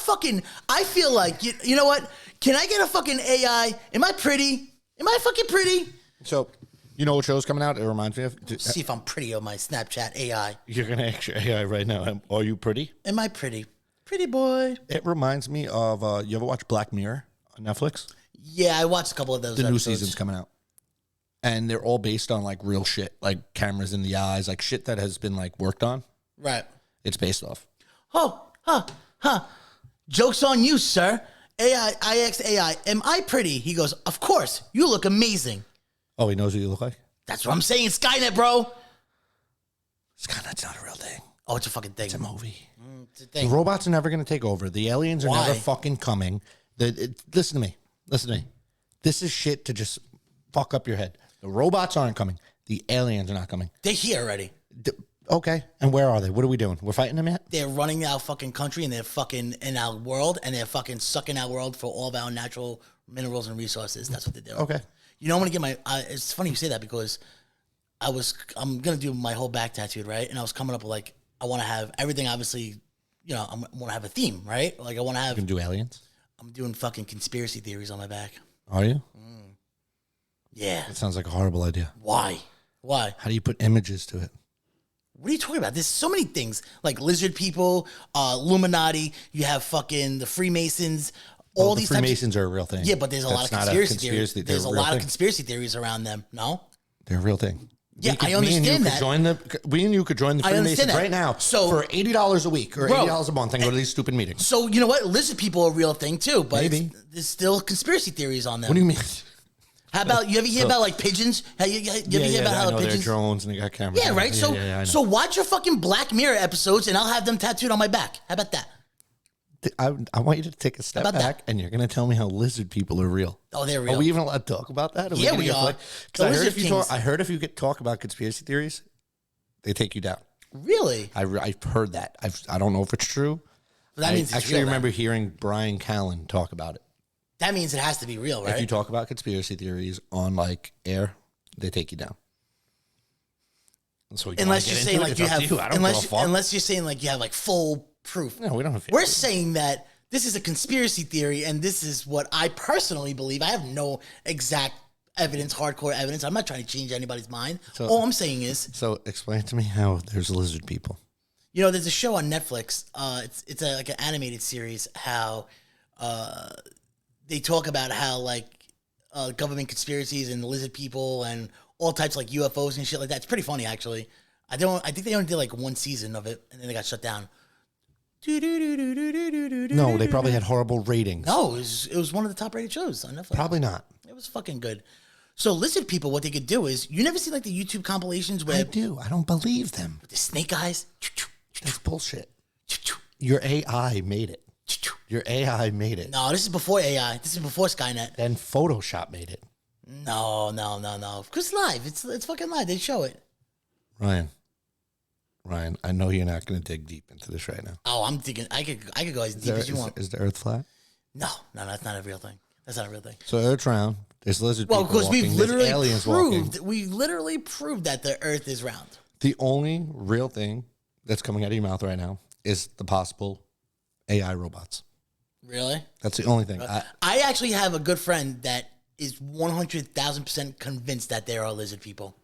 feel like, you know what? Can I get a fucking AI? Am I pretty? Am I fucking pretty? So, you know what show's coming out? It reminds me of. See if I'm pretty on my Snapchat AI. You're going to ask your AI right now. Are you pretty? Am I pretty? Pretty boy. It reminds me of, you ever watch Black Mirror on Netflix? Yeah, I watched a couple of those The episodes. new season's coming out. And they're all based on like real shit, like cameras in the eyes, like shit that has been like worked on. Right. It's based off. Joke's on you, sir. AI, I asked AI, am I pretty? He goes, of course. You look amazing. Oh, he knows what you look like? That's what I'm saying. Skynet, bro. Skynet's not a real thing. Oh, it's a fucking thing. It's a movie. It's a thing. The robots are never going to take over. The aliens are Why? never fucking coming. Listen to me. This is shit to just fuck up your head. The robots aren't coming. The aliens are not coming. They're here already. Okay. And where are they? What are we doing? We're fighting them yet? They're running our fucking country and they're fucking in our world and they're fucking sucking our world for all of our natural minerals and resources. That's what they're doing. Okay. You know, I'm going to get it's funny you say that because I'm going to do my whole back tattooed, right? And I was coming up with like, I want to have everything, obviously, you know, I want to have a theme, right? Like I want to have. You can do aliens? I'm doing fucking conspiracy theories on my back. Are you? Yeah. That sounds like a horrible idea. Why? How do you put images to it? What are you talking about? There's so many things like lizard people, Illuminati. You have fucking the Freemasons. all these types of, Freemasons are a real thing. yeah, but there's a lot of That's not conspiracy theories. They're There's a real lot of thing. conspiracy theories around them. No, They're a real thing. yeah, I understand that. We and you could join the I understand Freemasons that. right now So- for $80 a week or Bro, $80 a month and go to these stupid meetings. So you know what? Lizard people are a real thing too, but Maybe. there's still conspiracy theories on them. What do you mean? How about you ever hear about like pigeons? You ever hear about I how know they're pigeons? drones and they got cameras. Yeah, right. So I know. so watch your fucking Black Mirror episodes, and I'll have them tattooed on my back. How about that? I want you to take a step How about back, and you're going to tell me how lizard people are real. Oh, they're real. Are we even allowed to talk about that? Yeah, we are. The Because I heard lizard if you kings. talk, I heard if you talk about conspiracy theories, they take you down. Really? I've heard that. I don't know if it's true. But that I means it's actually real, remember hearing Brian Callen talk about it. That means it has to be real, right? If you talk about conspiracy theories on like air, they take you down. So Unless you're saying like you have, I don't give a fuck. unless you're saying like you have like full proof. No, we don't have. We're saying that this is a conspiracy theory, and this is what I personally believe. I have no exact evidence, hardcore evidence. I'm not trying to change anybody's mind. So- All I'm saying is, So explain to me how there's lizard people. you know, there's a show on Netflix. It's like an animated series. How they talk about how like government conspiracies and lizard people and all types like UFOs and shit like that. It's pretty funny actually. I think they only did like one season of it, and then they got shut down. No, they probably had horrible ratings. No, it was one of the top rated shows on Netflix. Probably not. It was fucking good. So lizard people, what they could do is, you never see like the YouTube compilations where I do. I don't believe them. the snake eyes. That's bullshit. Your AI made it. Your AI made it. No, this is before AI. This is before Skynet. Then Photoshop made it. No. Because it's live. It's fucking live. They show it. Ryan, I know you're not going to dig deep into this right now. Oh, I'm thinking I could go as deep as you want. Is the Earth flat? No, that's not a real thing. That's not a real thing. So Earth's round. There's lizard Well, people because walking. There's aliens walking. we literally proved that the Earth is round. The only real thing that's coming out of your mouth right now is the possible AI robots. Really? That's the only thing. I actually have a good friend that is 100,000% convinced that there are lizard people.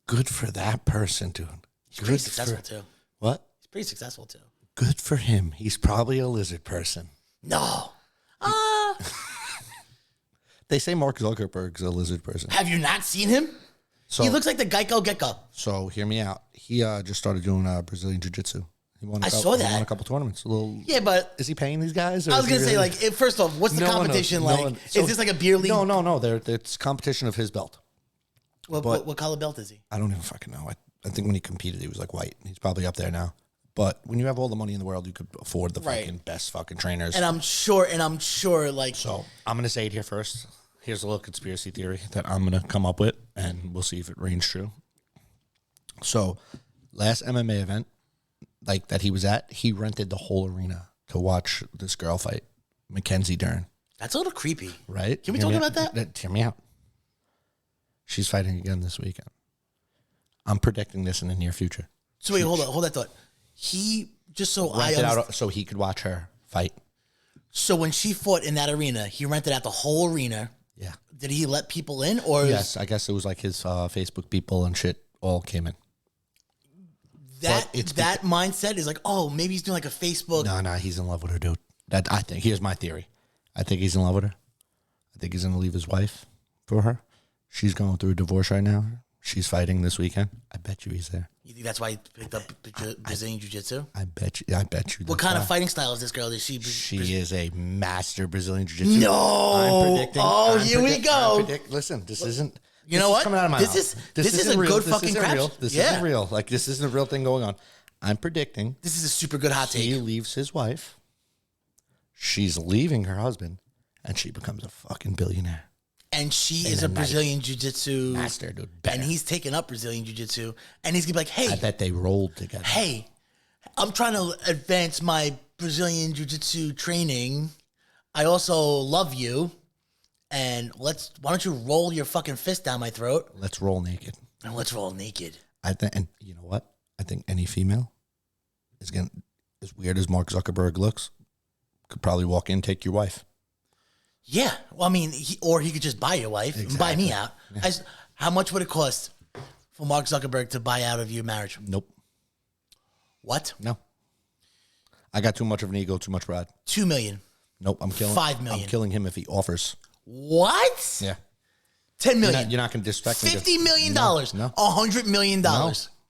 Good for that person, dude. He's pretty successful too. What? He's pretty successful too. Good for him. He's probably a lizard person. No. They say Mark Zuckerberg's a lizard person. Have you not seen him? So, He looks like the Geico Gecko. So hear me out. He just started doing Brazilian Jiu-Jitsu. He won. I saw He that. won a couple tournaments. A little. Yeah, but Is he paying these guys? Or I was is he gonna say, really- like, first off, what's the No one knows. competition No like? one- so- Is this like a beer league? No. It's competition of his belt. What color belt is he? I don't even fucking know. I think when he competed, he was like white. He's probably up there now. But when you have all the money in the world, you could afford the Right. fucking best fucking trainers. And I'm sure, like, So I'm gonna say it here first. Here's a little conspiracy theory that I'm gonna come up with, and we'll see if it rings true. So, last MMA event, like that he was at, he rented the whole arena to watch this girl fight, Mackenzie Dern. that's a little creepy. Right? Can we Hear talk me about out. that? Hear me out. She's fighting again this weekend. I'm predicting this in the near future. So wait, hold that thought. He just so I Rented understand. out so he could watch her fight. So when she fought in that arena, he rented out the whole arena. Yeah. Did he let people in, or Yes, I guess it was like his Facebook people and shit all came in. that But it's that mindset is like, oh, maybe he's doing like a Facebook? No, he's in love with her, dude. That I think. Here's my theory. I think he's in love with her. I think he's gonna leave his wife for her. She's going through a divorce right now. She's fighting this weekend. I bet you he's there. You think that's why he picked up Brazilian Jiu-Jitsu? I bet you. What kind of fighting style is this girl? Is she? She is a master Brazilian Jiu-Jitsu. No. I'm predicting. Oh, here we go. Listen, this isn't. You know this what? Is coming out of my This mouth. is- this is isn't a real. good This fucking isn't crap. real. This Yeah. isn't real. Like this isn't a real thing going on. I'm predicting This is a super good hot he take. leaves his wife. She's leaving her husband, and she becomes a fucking billionaire. And she In is a a night. Brazilian Jiu-Jitsu Master, dude. and Better. he's taking up Brazilian Jiu-Jitsu, and he's gonna be like, I hey, bet they rolled together. hey, I'm trying to advance my Brazilian Jiu-Jitsu training. I also love you, and why don't you roll your fucking fist down my throat Let's roll naked. and let's roll naked. I think, and you know what? I think any female is gonna, as weird as Mark Zuckerberg looks, could probably walk in, take your wife. Yeah, well, I mean, he could just buy your wife and buy me out. How much would it cost for Mark Zuckerberg to buy out of your marriage? Nope. What? No. I got too much of an ego, too much pride. $2 million. Nope, I'm killing 5 million. I'm killing him if he offers. What? Yeah. 10 million. You're not going to disrespect me. $50 million. No. $100 million.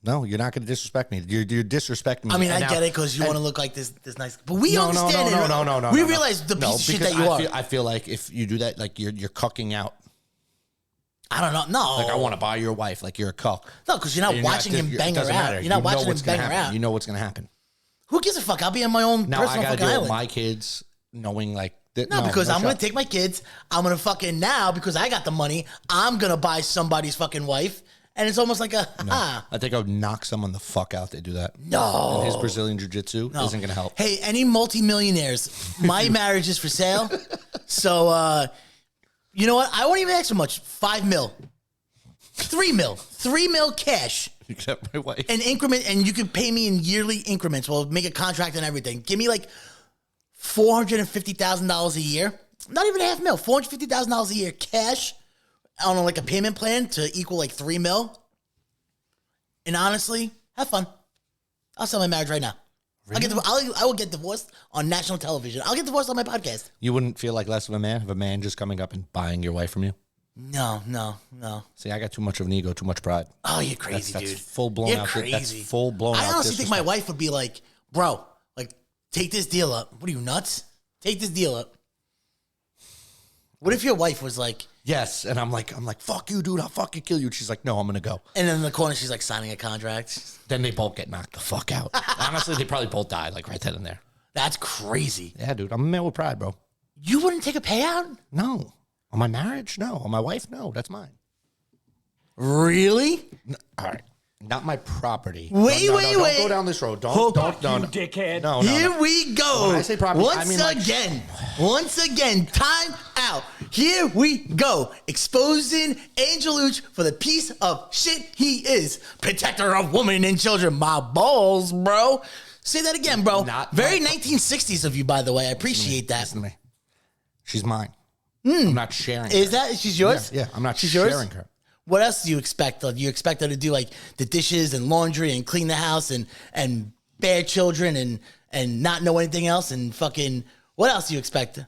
No, you're not going to disrespect me. You're disrespecting me. I mean, I get it because you want to look like this nice. But we understand it. No. We realize the piece of shit that you are. I feel like if you do that, like you're cucking out. I don't know. No. Like I want to buy your wife. Like you're a cuck. No, because you're not watching him bang her out. You're not watching him bang her out. You know what's going to happen. Who gives a fuck? I'll be on my own Now personal I fucking got to deal island. with my kids knowing like that. No, because I'm going shot. to take my kids. I'm going to fucking now, because I got the money, I'm going to buy somebody's fucking wife. And it's almost like I think I would knock someone the fuck out to do that. No. And his Brazilian jiu-jitsu isn't going to help. Hey, any multimillionaires, my marriage is for sale. So, you know what? I won't even ask for much. 5 mil. 3 mil. 3 mil cash. Except my wife. An increment, and you can pay me in yearly increments. We'll make a contract and everything. Give me like $450,000 a year. Not even $500,000. $450,000 a year cash on like a payment plan to equal like 3 mil. And honestly, have fun. I'll sell my marriage right now. Really? I will get divorced on national television. I'll get divorced on my podcast. You wouldn't feel like less of a man if a man just coming up and buying your wife from you? No. See, I got too much of an ego, too much pride. Oh, you're crazy, that's dude. full blown You're out. crazy. That's full blown out. I honestly think my disrespect. wife would be like, bro, like, take this deal up. What are you, nuts? Take this deal up. What if your wife was like, Yes, and I'm like, fuck you, dude. I'll fucking kill you. And she's like, no, I'm gonna go. and then in the corner she's like signing a contract? Then they both get knocked the fuck out. Honestly, they probably both die like right then and there. That's crazy. Yeah, dude. I'm a man with pride, bro. You wouldn't take a payout? No. On my marriage? No. On my wife? No. That's mine. Really? No, all right. Not my property. Wait. Don't go down this road. Don't, dickhead. No. Here we go. When I say property, Once I mean like- Once again, time out. Here we go. Exposing Angelos for the piece of shit he is. Protector of women and children. My balls, bro. Say that again, bro. Very 1960s of you, by the way. I appreciate that. Listen to me. She's mine. I'm not sharing Is her. that? She's yours? Yeah, I'm not She's sharing yours? her. What else do you expect? Do you expect her to do like the dishes and laundry and clean the house and bear children and not know anything else and fucking what else do you expect?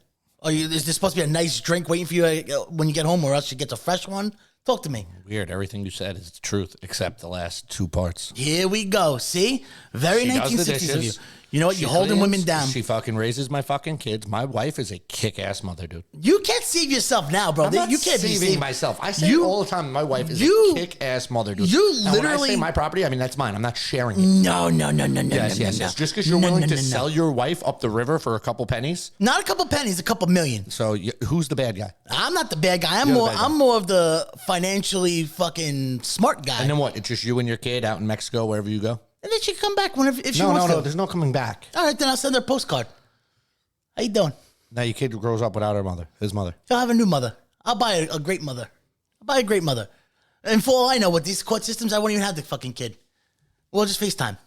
Is there supposed to be a nice drink waiting for you when you get home, or else she gets a fresh one? Talk to me. Weird. Everything you said is the truth, except the last 2 parts. Here we go. See? Very She does the 1960s of you. dishes. You know what? She You're holding cleans. women down. She fucking raises my fucking kids. My wife is a kick-ass mother, dude. You can't save yourself now, bro. I'm not You can't be saving saved. myself. I say You- it all the time. My wife is you- a kick-ass mother, dude. you And when I literally- say my property, I mean that's mine. I'm not sharing it. No. Yes. Just because you're willing to sell your wife up the river for a couple pennies. Not a couple pennies, a couple million. So who's the bad guy? I'm not the bad guy. You're the bad guy. I'm more of the financially fucking smart guy. And then what? It's just you and your kid out in Mexico, wherever you go. And then she can come back whenever if she No. wants to. There's no coming back. All right, then I'll send her a postcard. How you doing? Now your kid grows up without his mother. She'll have a new mother. I'll buy a great mother. I'll buy a great mother. And for all I know, with these court systems, I won't even have the fucking kid. We'll just FaceTime.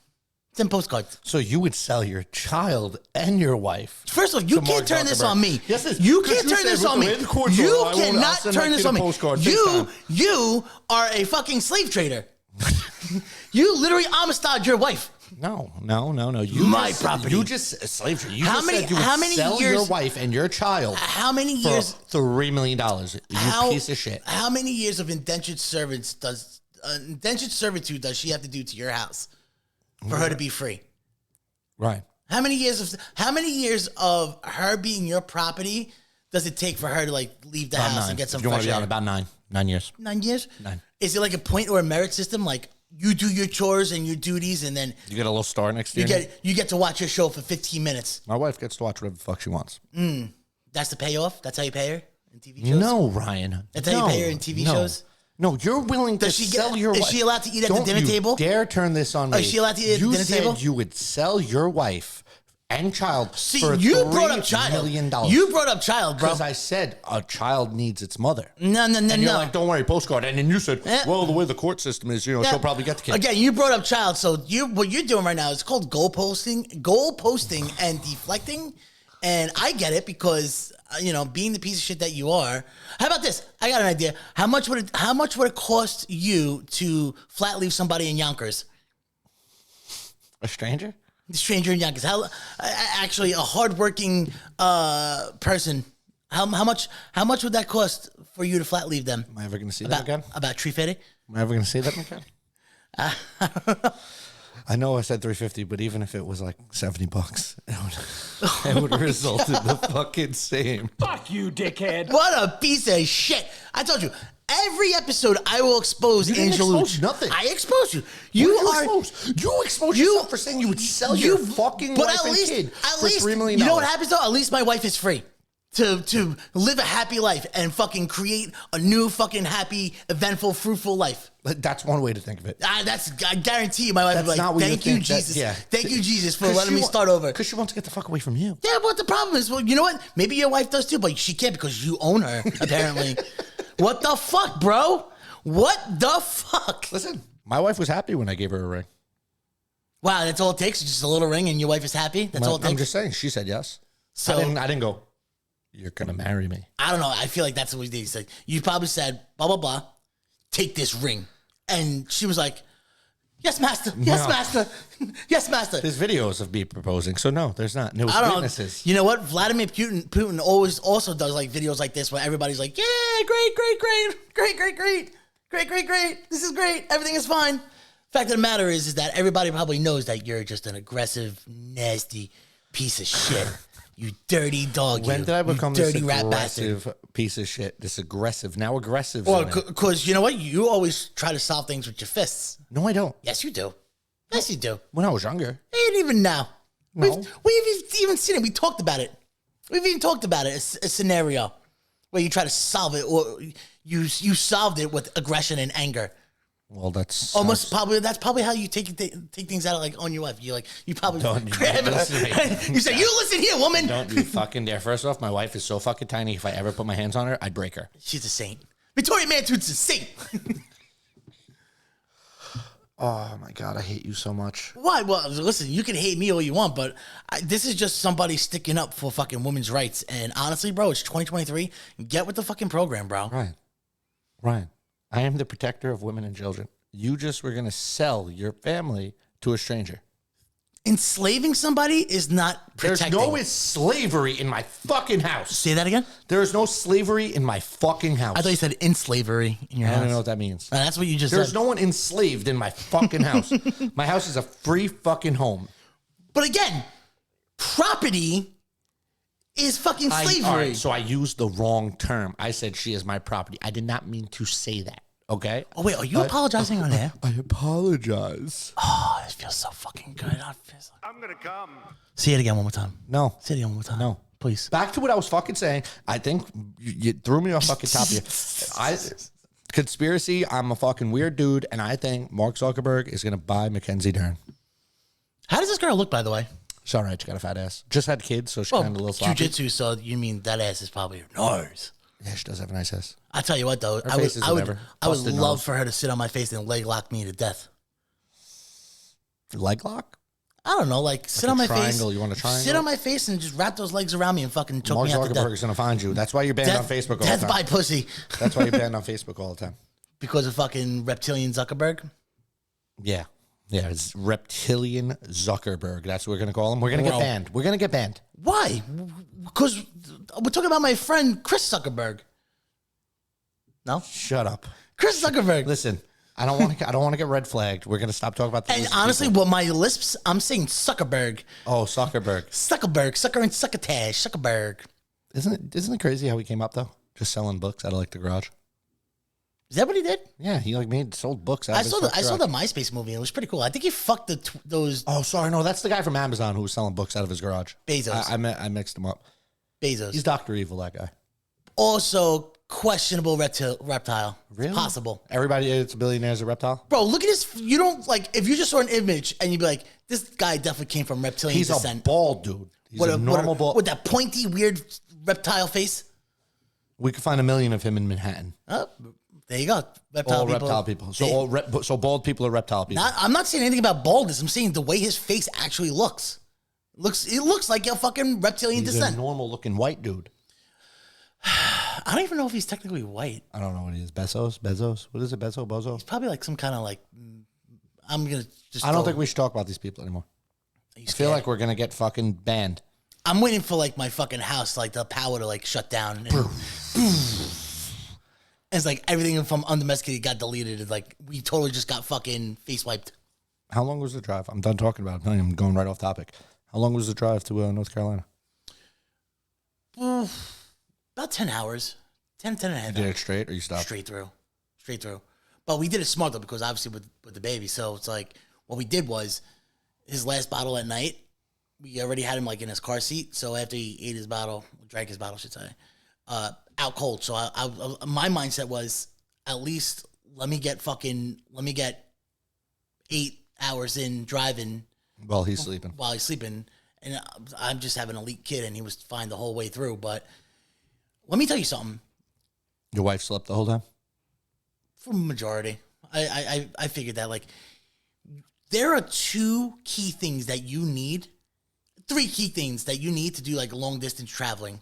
Send postcards. So you would sell your child and your wife. First of all, you to can't Mark turn this Zuckerberg. on me. Yes, it is. You 'Cause can't turn said this with on the me. way the courts You are, I'll cannot send turn my this kid on a me. postcard, FaceTime. You are a fucking slave trader. You literally Amistad your wife. No. You My just, property. You just slave trade. You How just many- said you would how many sell years- your wife and your child How many for years? $3 million. You piece of shit. How many years of indentured servitude does she have to do to your house for her to be free? Right. How many years of her being your property does it take for her to like leave the About house 9. and get some If you want fresh to be air? on about 9. 9 years. 9 years? 9. Is it like a point or a merit system? Like you do your chores and your duties, and then You get a little star next to you your name? you get to watch your show for 15 minutes. My wife gets to watch whatever the fuck she wants. That's the payoff. That's how you pay her in TV shows. No, Ryan. That's how you pay her in TV shows? No, you're willing to Does she sell get- your is wife. she allowed to eat at the Don't dinner you table? dare turn this on me. Is she allowed to eat at the You dinner said table? you would sell your wife and child See, for you brought up $3 child. million. You brought up child, bro. Because I said a child needs its mother. No. And you're like, don't worry, postcard. And then you said, Eh. well, the way the court system is, Yeah. she'll probably get the kid. Again, you brought up child, so what you're doing right now is called goal posting and deflecting. And I get it because being the piece of shit that you are. How about this? I got an idea. How much would it cost you to flat leave somebody in Yonkers? A stranger? Stranger in Yonkers. Actually, a hardworking person. How much would that cost for you to flat leave them? Am I ever going to see them again? About tree fitting? Am I ever going to see them again? I know I said $350, but even if it was like $70, it would result in the fucking same. Fuck you, dickhead. What a piece of shit! I told you. Every episode, I will expose Angelos. Nothing. I expose you. You exposed yourself for saying you would sell your fucking wife and kid for $3 million. You know what happens though? At least my wife is free to live a happy life and fucking create a new fucking happy, eventful, fruitful life. That's one way to think of it. I guarantee you, my wife will be like, "Thank you, Jesus. Thank you, Jesus, for letting me start over." Because she wants to get the fuck away from you. Yeah, but the problem is, well, you know what? Maybe your wife does too, but she can't because you own her. Apparently. What the fuck, bro? What the fuck? Listen, my wife was happy when I gave her a ring. Wow, that's all it takes? Just a little ring and your wife is happy? That's all it takes? I'm just saying. She said yes. So I didn't go, you're going to marry me. I don't know. I feel like that's what we did. He said, you probably said, blah, blah, blah, take this ring. And she was like, yes, master. Yes, No. master. Yes, master. There's videos of me proposing. So no, there's not. There was I don't witnesses. know. You know what? Vladimir Putin always also does like videos like this where everybody's like, yeah, great. This is great. Everything is fine. Fact of the matter is that everybody probably knows that you're just an aggressive, nasty piece of shit. You dirty dog. When did I become you this dirty rat bastard? aggressive piece of shit? This aggressive. Now aggressive. Well, because you know what? You always try to solve things with your fists. No, I don't. Yes, you do. Yes, you do. When I was younger. And even now. No. We've even seen it. We talked about it. We've even talked about it. A scenario where you try to solve it or you solved it with aggression and anger. Well, that's Almost probably that's probably how you take things out like on your wife. You probably Don't grab her. listen to me. You say, "You listen here, woman." Don't you fucking dare. First off, my wife is so fucking tiny. If I ever put my hands on her, I'd break her. She's a saint. Victoria Mantute's a saint. Oh my God, I hate you so much. Why? Well, listen, you can hate me all you want, but this is just somebody sticking up for fucking women's rights. And honestly, bro, it's 2023. Get with the fucking program, bro. Ryan, I am the protector of women and children. You just were going to sell your family to a stranger. Enslaving somebody is not protecting. There's no slavery in my fucking house. Say that again? There is no slavery in my fucking house. I thought you said in slavery in your house. I don't know what that means. That's what you just There's said. no one enslaved in my fucking house. My house is a free fucking home. But again, property is fucking slavery. All right, so I used the wrong term. I said she is my property. I did not mean to say that. Okay? Oh, wait, are you apologizing on air? I apologize. Oh, this feels so fucking good. I'm gonna come. Say it again one more time. No. Say it again one more time. No. Please. Back to what I was fucking saying. I think you threw me off fucking top of you. Conspiracy, I'm a fucking weird dude, and I think Mark Zuckerberg is going to buy Mackenzie Dern. How does this girl look, by the way? She's all right. She got a fat ass. Just had kids, so she's kind of a little sloppy. Jiu-jitsu, so you mean that ass is probably yours. Yeah, she does have a nice ass. I tell you what, though, Her I face is would whatever. love Busted nose. for her to sit on my face and leg lock me to death. Leg lock? I don't know, like sit a on my triangle. face. You want a triangle? Sit on my face and just wrap those legs around me and fucking choke Mark me out to death. Zuckerberg is going to find you. That's why you're banned on Facebook all the Death time. by pussy. That's why you're banned on Facebook all the time. Because of fucking reptilian Zuckerberg? Yeah. Yeah, it's reptilian Zuckerberg. That's what we're going to call him. We're going to get banned. We're going to get banned. Why? Because we're talking about my friend Chris Zuckerberg. No? Shut up. Chris Zuckerberg. Listen, I don't want to get red flagged. We're going to stop talking about this. And honestly, what my lisps, I'm saying Zuckerberg. Oh, Zuckerberg. Zuckerberg. Sucker and succotash. Zuckerberg. Isn't it crazy how he came up though? Just selling books out of like the garage. Is that what he did? Yeah, he like sold books out of his I saw garage. the MySpace movie. It was pretty cool. I think he fucked those Oh, sorry, no, that's the guy from Amazon who was selling books out of his garage. Bezos. I mixed him up. Bezos. He's Dr. Evil, that guy. Also questionable reptile. Really? It's possible. Everybody it's a billionaire is a reptile? Bro, look at this. You don't like if you just saw an image and you'd be like, this guy definitely came from reptilian He's descent. a bald dude. He's a normal bald. With that pointy, weird reptile face. We could find 1 million of him in Manhattan. Oh, there you go. All reptile people. So so bald people are reptile people. I'm not saying anything about baldness. I'm saying the way his face actually looks. It looks like a fucking reptilian He's descent. a normal looking white dude. I don't even know if he's technically white. I don't know what he is. Bezos? What is it? Bozo? Probably like some kind of like. I'm gonna just. I don't think we should talk about these people anymore. Are you I scared? feel like we're gonna get fucking banned. I'm waiting for like my fucking house, like the power to like shut down. And it's like everything from undomesticated got deleted. It's like we totally just got fucking face wiped. How long was the drive? I'm done talking about it. I'm going right off topic. How long was the drive to North Carolina? About 10 hours. 10 and a half You did hours. it straight or you stopped? Straight through. But we did it smart though, because obviously with the baby. So it's like what we did was his last bottle at night, we already had him like in his car seat. So after he ate his bottle, drank his bottle, I should say, out cold. So my mindset was at least let me get 8 hours in driving While he's sleeping. while he's sleeping. And I'm just having an elite kid and he was fine the whole way through. But let me tell you something. Your wife slept the whole time? For majority, I figured that like there are 2 key things that you need, 3 key things that you need to do like long distance traveling,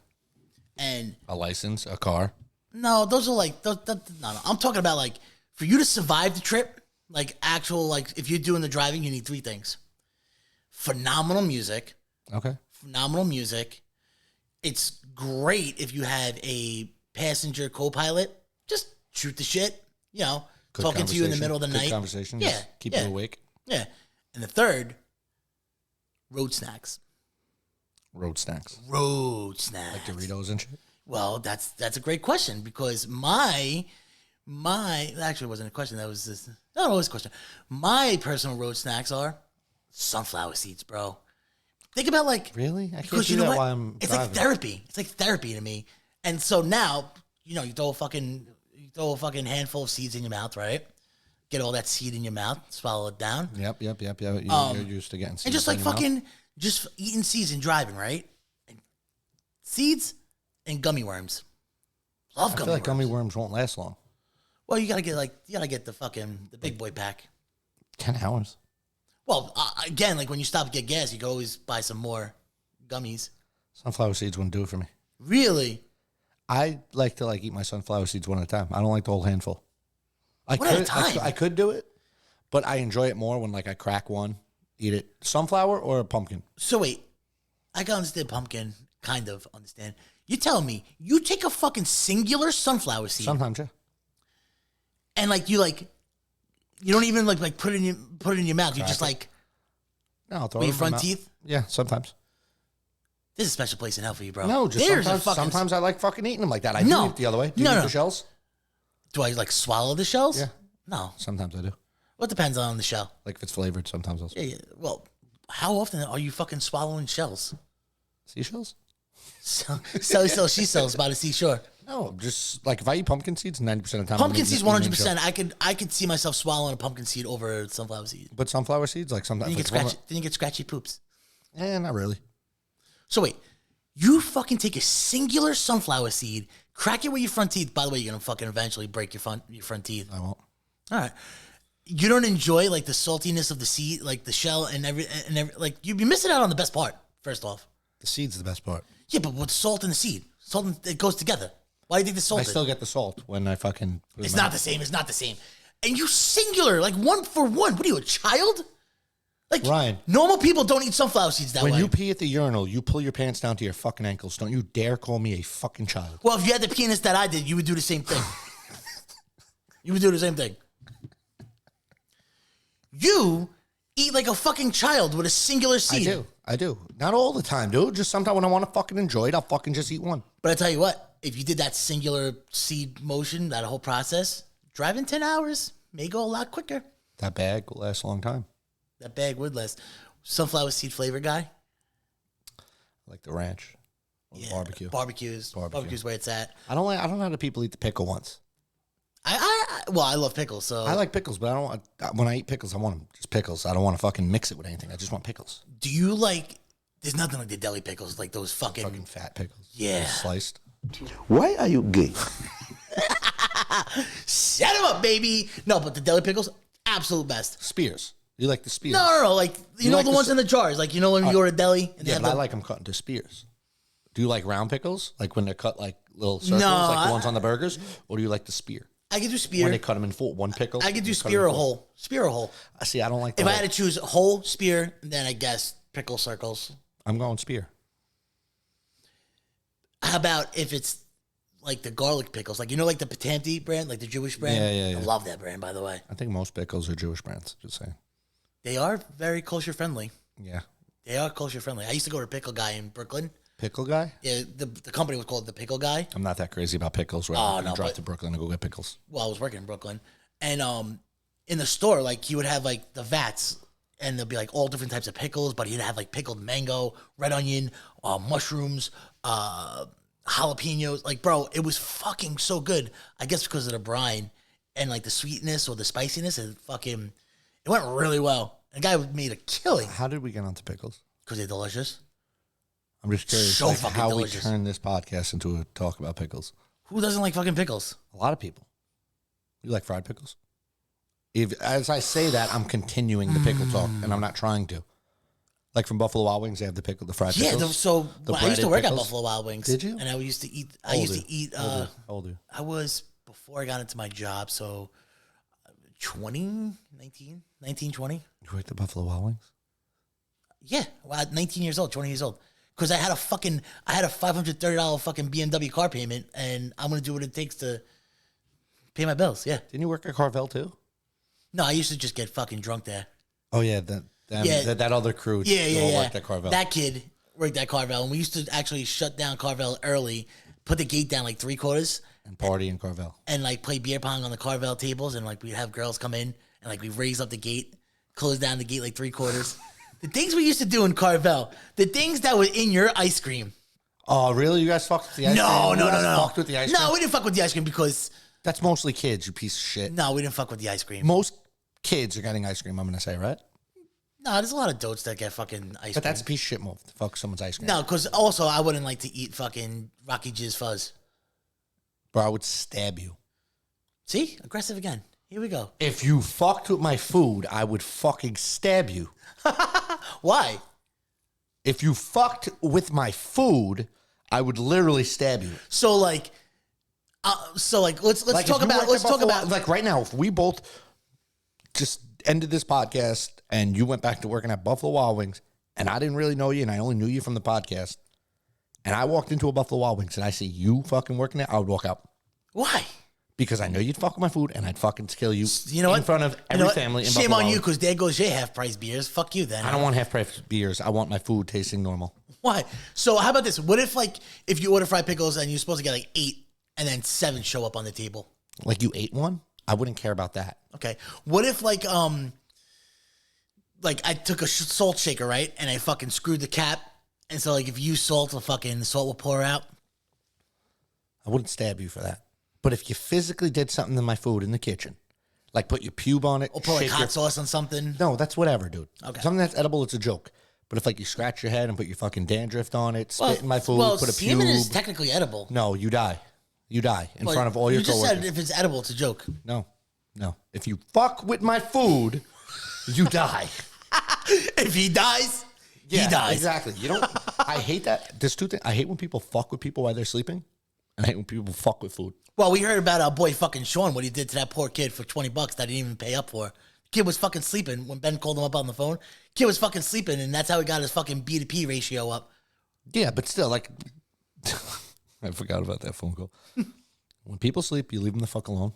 and A license, a car. no, those are like no. I'm talking about like for you to survive the trip, like actual like if you're doing the driving, you need 3 things: phenomenal music. Okay. It's great if you have a passenger co-pilot. Just shoot the shit, Good talking to you in the conversation. middle of the Good night. conversation. Yeah, Just keep yeah. you awake. Yeah. And the third, road snacks. Road snacks. Road snacks. Like Doritos and shit. Well, that's a great question because my actually it wasn't a question. That was just it was a question. My personal road snacks are sunflower seeds, bro. Think about like Really? I can't because do you know that what? while I'm it's driving. like therapy. It's like therapy to me. And so now, you throw a fucking handful of seeds in your mouth, right? Get all that seed in your mouth, swallow it down. Yep. You're used to getting seeds And just like in your mouth. fucking, just eating seeds and driving, right? And seeds and gummy worms. Love I gummy feel like worms. gummy worms won't last long. Well, you gotta get the big boy pack. 10 hours. Well, again, like when you stop to get gas, you can always buy some more gummies. Sunflower seeds wouldn't do it for me. Really? I like to eat my sunflower seeds one at a time. I don't like the whole handful. One at a time? I could do it, but I enjoy it more when I crack one, eat it. Sunflower or a pumpkin? So wait, I can understand pumpkin, kind of understand. You telling me you take a fucking singular sunflower seed Sometimes, yeah. and you don't even like put it in your mouth. You just like No, I'll throw with it your in my front mouth. teeth. Yeah, sometimes. There's a special place in hell for you, bro. No, just There's a sometimes. fucking- Sometimes I like fucking eating them like that. I No. do eat it the other way. Do you No, eat no. the shells? Do I swallow the shells? Yeah. No. Sometimes I do. Well, it depends on the shell. Like if it's flavored, sometimes I'll. Yeah. Well, how often are you fucking swallowing shells? Seashells? She sells by the seashore. No, just if I eat pumpkin seeds, 90% of the time. Pumpkin I'm seeds, eating 100%. I could see myself swallowing a pumpkin seed over sunflower seed. But sunflower seeds, sometimes. Then you get scratchy. Then you get scratchy poops. Not really. So wait, you fucking take a singular sunflower seed, crack it with your front teeth. By the way, you're gonna fucking eventually break your front teeth. I won't. All right. You don't enjoy the saltiness of the seed, like the shell and every you're missing out on the best part. First off, The seed's the best part. yeah, but with salt and the seed, it goes together. Why do you think the salt? I still get the salt when I fucking. Put it It's in my not the same. It's not the same. And you singular, one for one. What are you, a child? Ryan. Normal people don't eat sunflower seeds that When way. you pee at the urinal, you pull your pants down to your fucking ankles. Don't you dare call me a fucking child. Well, if you had the penis that I did, you would do the same thing. You would do the same thing. You eat like a fucking child with a singular seed. I do. Not all the time, dude. Just sometimes when I want to fucking enjoy it, I'll fucking just eat one. But I tell you what, if you did that singular seed motion, that whole process, driving 10 hours may go a lot quicker. That bag will last a long time. That bag would last. Sunflower seed flavor guy. I like the ranch. Or the barbecue. Barbecues where it's at. I don't know how the people eat the pickle once. I love pickles, so I like pickles, but I don't. When I eat pickles, I want them just pickles. I don't want to fucking mix it with anything. I just want pickles. do you like? There's nothing like the deli pickles, like those fucking Fucking fat pickles. Yeah. Just sliced. Why are you gay? set them up, baby. No, but the deli pickles, absolute best. Spears. You like the spears? No, like you know like the the ones in the jars, when you go to a deli and they Yeah, have but I the, like them cut into spears. Do you like round pickles? Like when they're cut like little circles, No, like the ones on the burgers? Or do you like the spear? I could do When spear. they cut them in full, one pickle? I could do you cut 'em spear in or full. whole. Spear or whole. See, I don't like the If I whole. had to choose whole spear, then I guess pickle circles. I'm going spear. How about if it's like the garlic pickles? Like, you know, like the Patanti brand, like the Jewish brand? Yeah. I love that brand, by the way. I think most pickles are Jewish brands, just saying. They are very kosher friendly. Yeah. They are kosher friendly. I used to go to Pickle Guy in Brooklyn. Pickle guy? Yeah, the company was called the Pickle Guy. I'm not that crazy about pickles. Where I'm going to drive to Brooklyn and go get pickles. Well, I was working in Brooklyn. And in the store, like, he would have, like, the vats, and there'll be, like, all different types of pickles, but he'd have, like, pickled mango, red onion, mushrooms, jalapenos. Like, bro, it was fucking so good. I guess because of the brine and, like, the sweetness or the spiciness, it went really well. The guy made a killing How did we get onto pickles? because they're delicious. I'm just curious So like, fucking how delicious. we turned this podcast into a talk about pickles. Who doesn't like fucking pickles? A lot of people. You like fried pickles? As I say that, I'm continuing the pickle talk, and I'm not trying to. Like from Buffalo Wild Wings, they have the fried Yeah, pickles. I used to work breaded at Buffalo Wild Wings. Did you? And I used to eat. How old are you? I was before I got into my job, so 19, 20. You worked at Buffalo Wild Wings? Yeah, well, at 19 years old, 20 years old. Because I had a $530 fucking BMW car payment, and I'm gonna do what it takes to pay my bills. Yeah. Didn't you work at Carvel too? No, I used to just get fucking drunk there. Oh yeah, Yeah. that other crew. Yeah. all worked at Carvel. That kid worked at Carvel, and we used to actually shut down Carvel early, put the gate down like 3/4, and party in Carvel. and like play beer pong on the Carvel tables, and like we'd have girls come in, and like we raise up the gate, close down the gate like 3/4. The things we used to do in Carvel, the things that were in your ice cream. Oh really? You guys fucked with the ice cream? No. You guys fucked with the ice cream? No, we didn't fuck with the ice cream because That's mostly kids, you piece of shit. no, we didn't fuck with the ice cream. Most kids are getting ice cream, I'm going to say, right? No, there's a lot of dotes that get fucking ice But cream. that's a piece of shit move to fuck someone's ice cream. No, because also I wouldn't like to eat fucking Rocky Jizz Fuzz. Bro, I would stab you. See? Aggressive again. Here we go. If you fucked with my food, I would fucking stab you. Why? If you fucked with my food, I would literally stab you. So like, let's Like, talk if you about worked at Buffalo- like right now, if we both just ended this podcast and you went back to working at Buffalo Wild Wings and I didn't really know you and I only knew you from the podcast and I walked into a Buffalo Wild Wings and I see you fucking working there, I would walk out. Why? Because I know you'd fuck with my food and I'd fucking kill you, You know in what? front of You know every what? family in Shame Buffalo on Wild you, Wings. because there goes your half price beers. Fuck you then. I don't want half-price beers. I want my food tasting normal. Why? So how about this? What if you order fried pickles and you're supposed to get like 8 and then 7 show up on the table? Like you ate one? I wouldn't care about that. Okay. What if like I took a salt shaker, right? And I fucking screwed the cap. And so like if you salt, the salt will pour out. I wouldn't stab you for that. But if you physically did something to my food in the kitchen, like put your pube on it, Or pour like shake hot your- sauce on something. No, that's whatever, dude. Okay. Something that's edible, it's a joke. But if like you scratch your head and put your fucking dandruff on it, spit in my food, well, put a semen is pube. technically edible. No, you die. You die in Well, front of all your You just coworkers. said if it's edible, it's a joke. No. If you fuck with my food, you die. If he dies, he dies. Exactly. You don't. I hate that. There's two things. I hate when people fuck with people while they're sleeping, and I hate when people fuck with food. Well, we heard about our boy fucking Sean, what he did to that poor kid for $20 that he didn't even pay up for. Kid was fucking sleeping when Ben called him up on the phone. Kid was fucking sleeping, and that's how he got his fucking B to P ratio up. Yeah, but still, like, I forgot about that phone call. When people sleep, you leave them the fuck alone.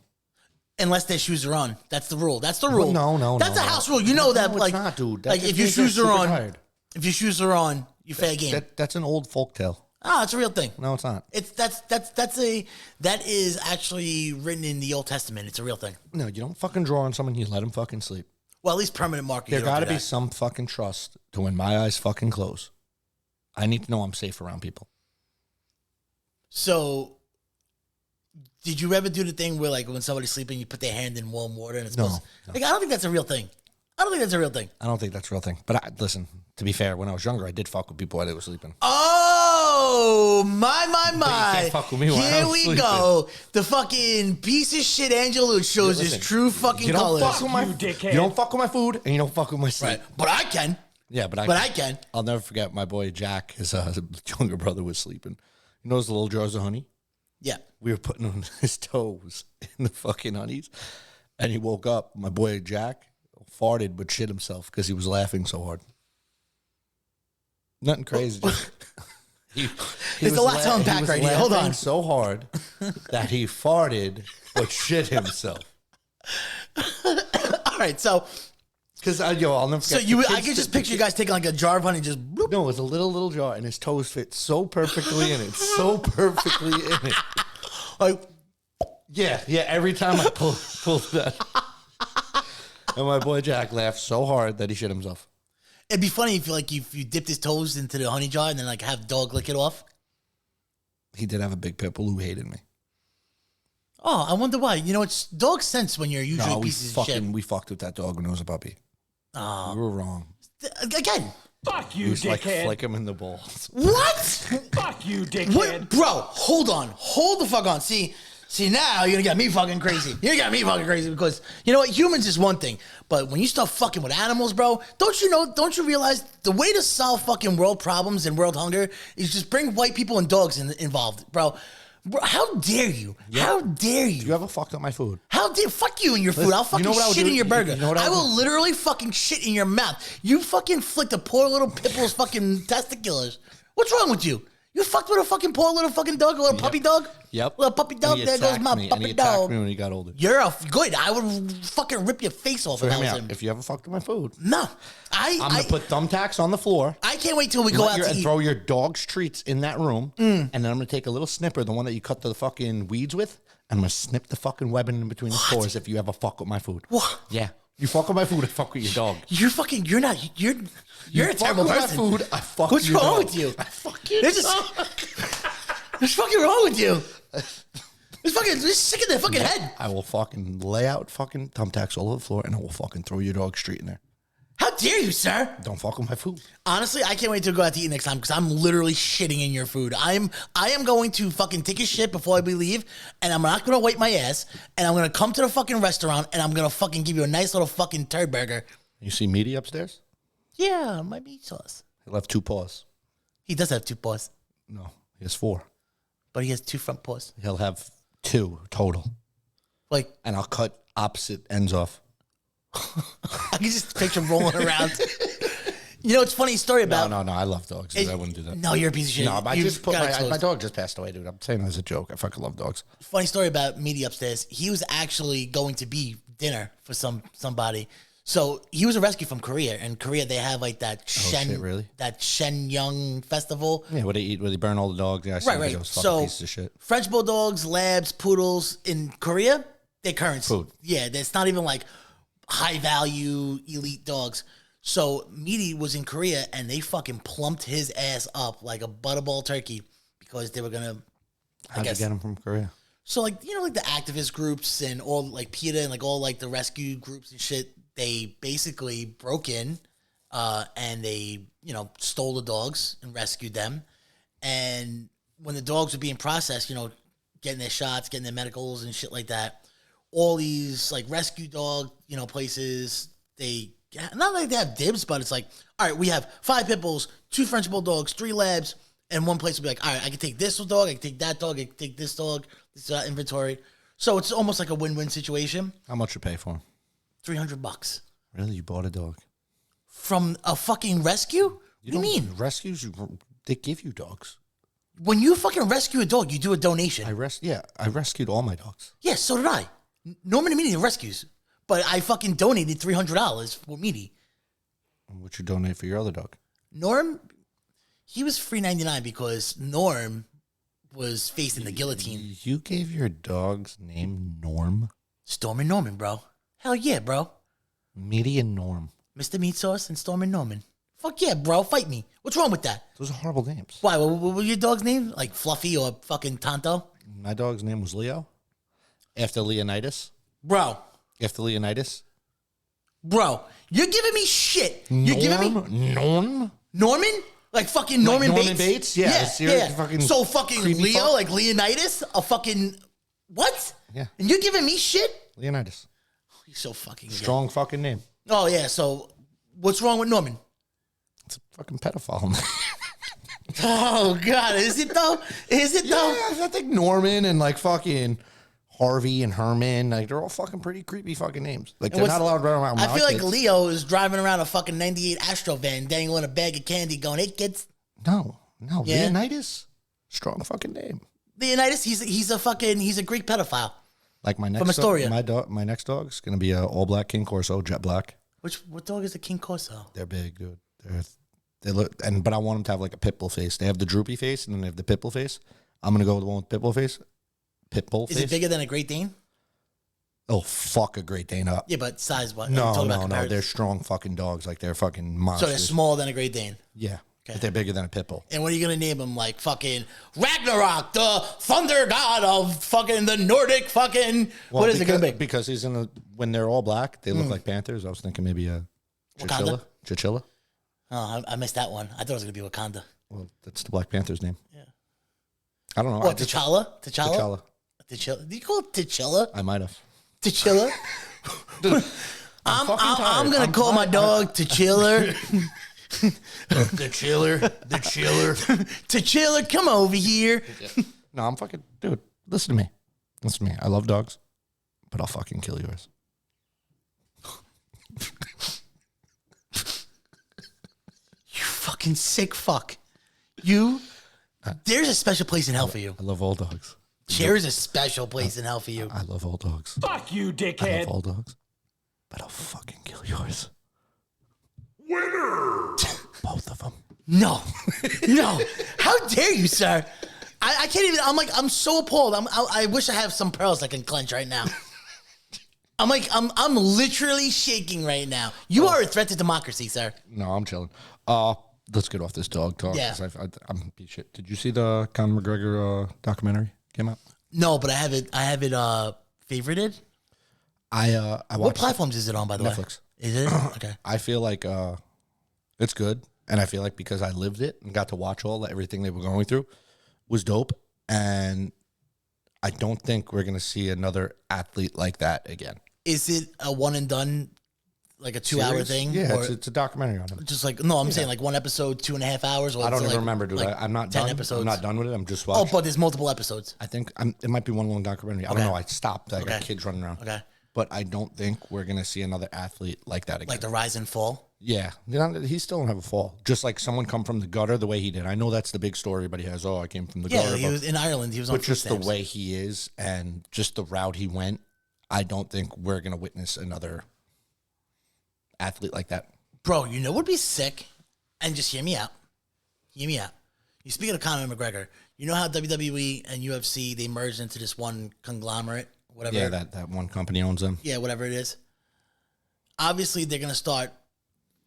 Unless their shoes are on. That's the rule. That's the rule. No. That's a house rule. You know that. No, it's like, not, dude. That like just if your means they're shoes are super on, tired. if your shoes are on, you fair game. That's an old folk tale. It's a real thing. No, it's not. That is actually written in the Old Testament. It's a real thing. No, you don't fucking draw on someone. You let them fucking sleep. Well, at least permanent marker. There you don't got to do be that. some fucking trust to when my eyes fucking close. I need to know I'm safe around people. So, did you ever do the thing where, like, when somebody's sleeping, you put their hand in warm water and it's No, supposed to, like, I don't think that's a real thing. I don't think that's a real thing. I don't think that's a real thing. But listen, to be fair, when I was younger, I did fuck with people while they were sleeping. Oh, my. can't fuck with me while Here I'm we sleeping. go. The fucking piece of shit Angelos shows his Listen, true fucking You don't colors. fuck with my. You dickhead. You don't fuck with my food, and you don't fuck with my sleep. Right. But I can. Yeah, but I can. I'll never forget my boy Jack. His younger brother was sleeping. You know those little jars of honey? Yeah. We were putting on his toes in the fucking honeys, and he woke up. My boy Jack farted but shit himself because he was laughing so hard. Nothing crazy. He There's a lot to unpack right here. Hold on. So hard that he farted but shit himself. All right, so Because I'll never so forget. I can just picture you guys taking like a jar of honey, and just bloop. No, it was a little jar, and his toes fit so perfectly in it, Like, Yeah. Every time I pulled that, and my boy Jack laughed so hard that he shit himself. it'd be funny if you dipped his toes into the honey jar and then like have the dog lick it off. He did have a big pit bull who hated me. Oh, I wonder why. You know, it's dog sense when you're usually pieces of shit. We fucked with that dog when it was a puppy. Oh. We were wrong. Again, Fuck We you, used to like dickhead. flick him in the balls. what? Fuck you, dickhead. What? Bro, hold on. Hold the fuck on. See, now you're gonna get me fucking crazy. You're gonna get me fucking crazy because you know what? Humans is one thing, but when you start fucking with animals, bro, don't you realize the way to solve fucking world problems and world hunger is just bring white people and dogs involved, bro. Bro, how dare you? How dare you? You ever fucked up my food? How dare fuck you and your food? I'll fucking you know what I would shit do? in your burger. You know what I I would will literally fucking shit in your mouth. You fucking flicked a poor little pit bull's fucking testiculars. What's wrong with you? You fucked with a fucking poor little fucking dog, a little puppy dog? Yep. Little puppy dog, And he there goes attacked my me, and puppy he attacked dog. me when he got older. You're a good. I would fucking rip your face off So if hear I me was out. him. If you ever fucked up my food, No. I'm gonna put thumbtacks on the floor. I can't wait till we go out to and eat. throw your dog's treats in that room, and then I'm gonna take a little snipper, the one that you cut the fucking weeds with, and I'm gonna snip the fucking webbing in between his paws if you ever fuck with my food. What? Yeah. You fuck with my food, I fuck with your dog. You're a fuck terrible with my person. food, I fuck What's your wrong dog. with you? I fuck your There's dog. What's fucking wrong with you? It's sick in their fucking head. I will fucking lay out fucking thumbtacks all over the floor, and I will fucking throw your dog straight in there. How dare you, sir? Don't fuck with my food. Honestly, I can't wait to go out to eat next time because I'm literally shitting in your food. I am going to fucking take a shit before we leave, and I'm not going to wipe my ass, and I'm going to come to the fucking restaurant, and I'm going to fucking give you a nice little fucking turd burger. You see Meaty upstairs? Yeah, my meat sauce. He'll have 2 paws. He does have 2 paws, No, he has 4. but he has 2 front paws. He'll have 2 total. Like, And I'll cut opposite ends off. I can just picture him rolling around. You know, it's a funny story about... No, I love dogs. I wouldn't do that. No, you're a piece of shit. No, but I You've just put got my exposed. dog just passed away, dude. I'm saying it as a joke. I fucking love dogs. Funny story about Meaty upstairs. He was actually going to be dinner for somebody. So he was a rescue from Korea. In Korea, they have like that shit, really? that Shenyang festival. Yeah, what they eat, where they burn all the dogs. Yeah, I see Right. videos, fucking So pieces of shit. French bulldogs, labs, poodles in Korea, they're currency. Food. Yeah, it's not even like high value elite dogs. So Meaty was in Korea and they fucking plumped his ass up like a butterball turkey because they were gonna. How'd you get them from Korea? So like like the activist groups and all like PETA and like all like the rescue groups and shit, they basically broke in and they stole the dogs and rescued them. And when the dogs were being processed, getting their shots, getting their medicals and shit like that, all these like rescue dog places, they not like they have dibs, but it's like, all right, we have 5 pit bulls, 2 French bulldogs, 3 labs, and one place will be like, all right, I can take this dog, I can take that dog, I can take this dog, this inventory. So it's almost like a win-win situation. How much you pay for them? $300 Really? You bought a dog? from a fucking rescue? What do you mean? Rescues, they give you dogs. When you fucking rescue a dog, you do a donation. I rescued all my dogs. Yeah, so did I. Norman and Meaty rescues, but I fucking donated $300 for Meaty. What you donate for your other dog? Norm, he was $3.99 because Norm was facing the guillotine. You gave your dog's name Norm? Storm and Norman, bro. Hell yeah, bro. Meaty and Norm. Mr. Meat Sauce and Storm and Norman. Fuck yeah, bro. Fight me. What's wrong with that? Those are horrible names. Why? What were your dog's name? Like Fluffy or fucking Tonto? My dog's name was Leo. After Leonidas. Bro. After Leonidas. Bro. You're giving me shit. You're giving me... Norm? Norman? Like fucking Norman Norman Bates? Bates? Yeah, the serious fucking so fucking creepy Leo, fuck? like Leonidas? A fucking... What? Yeah. And you're giving me shit? Leonidas. You're so fucking... gay. Strong fucking name. Oh, yeah. So what's wrong with Norman? It's a fucking pedophile. Oh, God. Is it, though? Is it, though? Yeah, I think Norman and like fucking Harvey and Herman, like they're all fucking pretty creepy fucking names. Like And they're what's- not allowed to run around with I my feel like kids. Leo is driving around a fucking 98 Astro van, dangling a bag of candy going, hey, kids. No, Yeah. Leonidas, strong fucking name. Leonidas, he's a Greek pedophile. Like my next From Astoria. my next dog's gonna be a all black King Corso, jet black. What dog is the King Corso? They're big, dude. They look, but I want them to have like a pit bull face. They have the droopy face, and then they have the pit bull face. I'm gonna go with the one with pit bull face. Is it bigger than a Great Dane? Oh, fuck a Great Dane up. Yeah, but size what? No. They're strong fucking dogs. Like they're fucking monsters. So they're smaller than a Great Dane. Yeah. Okay. But they're bigger than a pit bull. And what are you gonna name them? Like fucking Ragnarok, the thunder god of fucking the Nordic fucking. What is it gonna be? Because he's when they're all black, they look like panthers. I was thinking maybe a Chinchilla. Oh, I missed that one. I thought it was gonna be Wakanda. Well, that's the Black Panther's name. Yeah. I don't know. What, T'Challa? T'Challa. T'Challa. Do you call it T'Challa? I might have. T'Challa? I'm gonna call my dog T'Chiller. The chiller. T'Chiller, come over here. No, I'm fucking dude. Listen to me. I love dogs, but I'll fucking kill yours. You fucking sick fuck. There's a special place in hell for you. I love all dogs. There's a special place in hell for you. I love all dogs. Fuck you, I dickhead. love all dogs, but I'll fucking kill yours. Winner. Both of them. No. How dare you, sir? I can't even. I'm so appalled. I wish I have some pearls I can clench right now. I'm literally shaking right now. You are a threat to democracy, sir. No, I'm chilling. Let's get off this dog talk. Yeah. 'Cause I'm piece of shit. Did you see the Conor McGregor documentary came out? No, but I have it favorited. I watched What platforms is it on, by the way? Netflix. Is it? Okay. I feel like it's good, and I feel like because I lived it and got to watch everything they were going through was dope, and I don't think we're gonna see another athlete like that again. Is it a one and done, like a 2-hour Series? thing? Yeah, Or it's a documentary on him. just like, no, I'm saying like one episode, 2.5 hours. Or I don't it's even like- remember, dude. like I'm not 10 done. episodes. I'm not done with it. I'm just Oh, watching. but there's multiple episodes. I think it might be one long documentary. I don't Okay. know. I stopped. I got Okay. kids running around. Okay. But I don't think we're gonna see another athlete like that again. Like the rise and fall. Yeah, he still don't have a fall. Just like someone come from the gutter the way he did. I know that's the big story, but he has. Oh, I came from the Yeah, gutter. he was in Ireland. He was on But just the food stamps. way he is and just the route he went, I don't think we're gonna witness another athlete like that. Bro, you know what would be sick? And just hear me out. Hear me out. You speaking of Conor McGregor, you know how WWE and UFC, they merged into this one conglomerate, whatever. Yeah, that one company owns them. Yeah, whatever it is. Obviously, they're going to start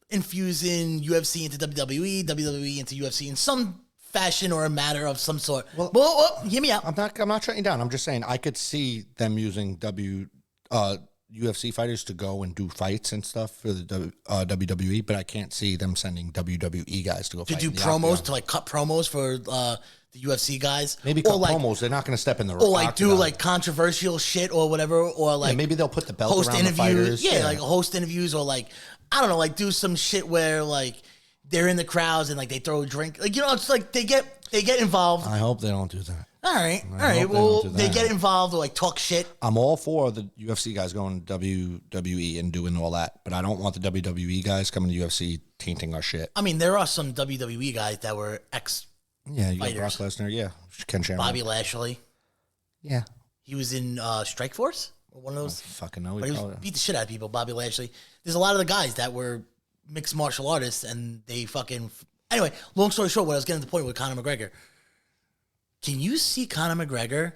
infusing UFC into WWE, WWE into UFC in some fashion or a matter of some sort. Well, hear me out. I'm not shutting you down. I'm just saying I could see them using UFC fighters to go and do fights and stuff for the WWE, but I can't see them sending WWE guys to go To fight do in the promos, octagon. to like cut promos for the UFC guys. Maybe or cut like, promos. They're not going to step in the or like do octagon. like controversial shit or whatever, or like maybe they'll put the belt host around the interviews. fighters. Yeah, like host interviews or like I don't know, like do some shit where like they're in the crowds and like they throw a drink, like it's like they get involved. I hope they don't do that. All right. hope they Well, don't do they that. get involved or like talk shit. I'm all for the UFC guys going to WWE and doing all that, but I don't want the WWE guys coming to UFC tainting our shit. I mean, there are some WWE guys that were ex Yeah, you got Fighters. Brock Lesnar. Yeah, Ken Shamrock. Bobby Lashley. Yeah, He was in Strike Force, or one of those. fucking know. But he was beat the shit out of people. Bobby Lashley. There's a lot of the guys that were mixed martial artists, and they fucking. Anyway, long story short, what I was getting to the point with Conor McGregor. Can you see Conor McGregor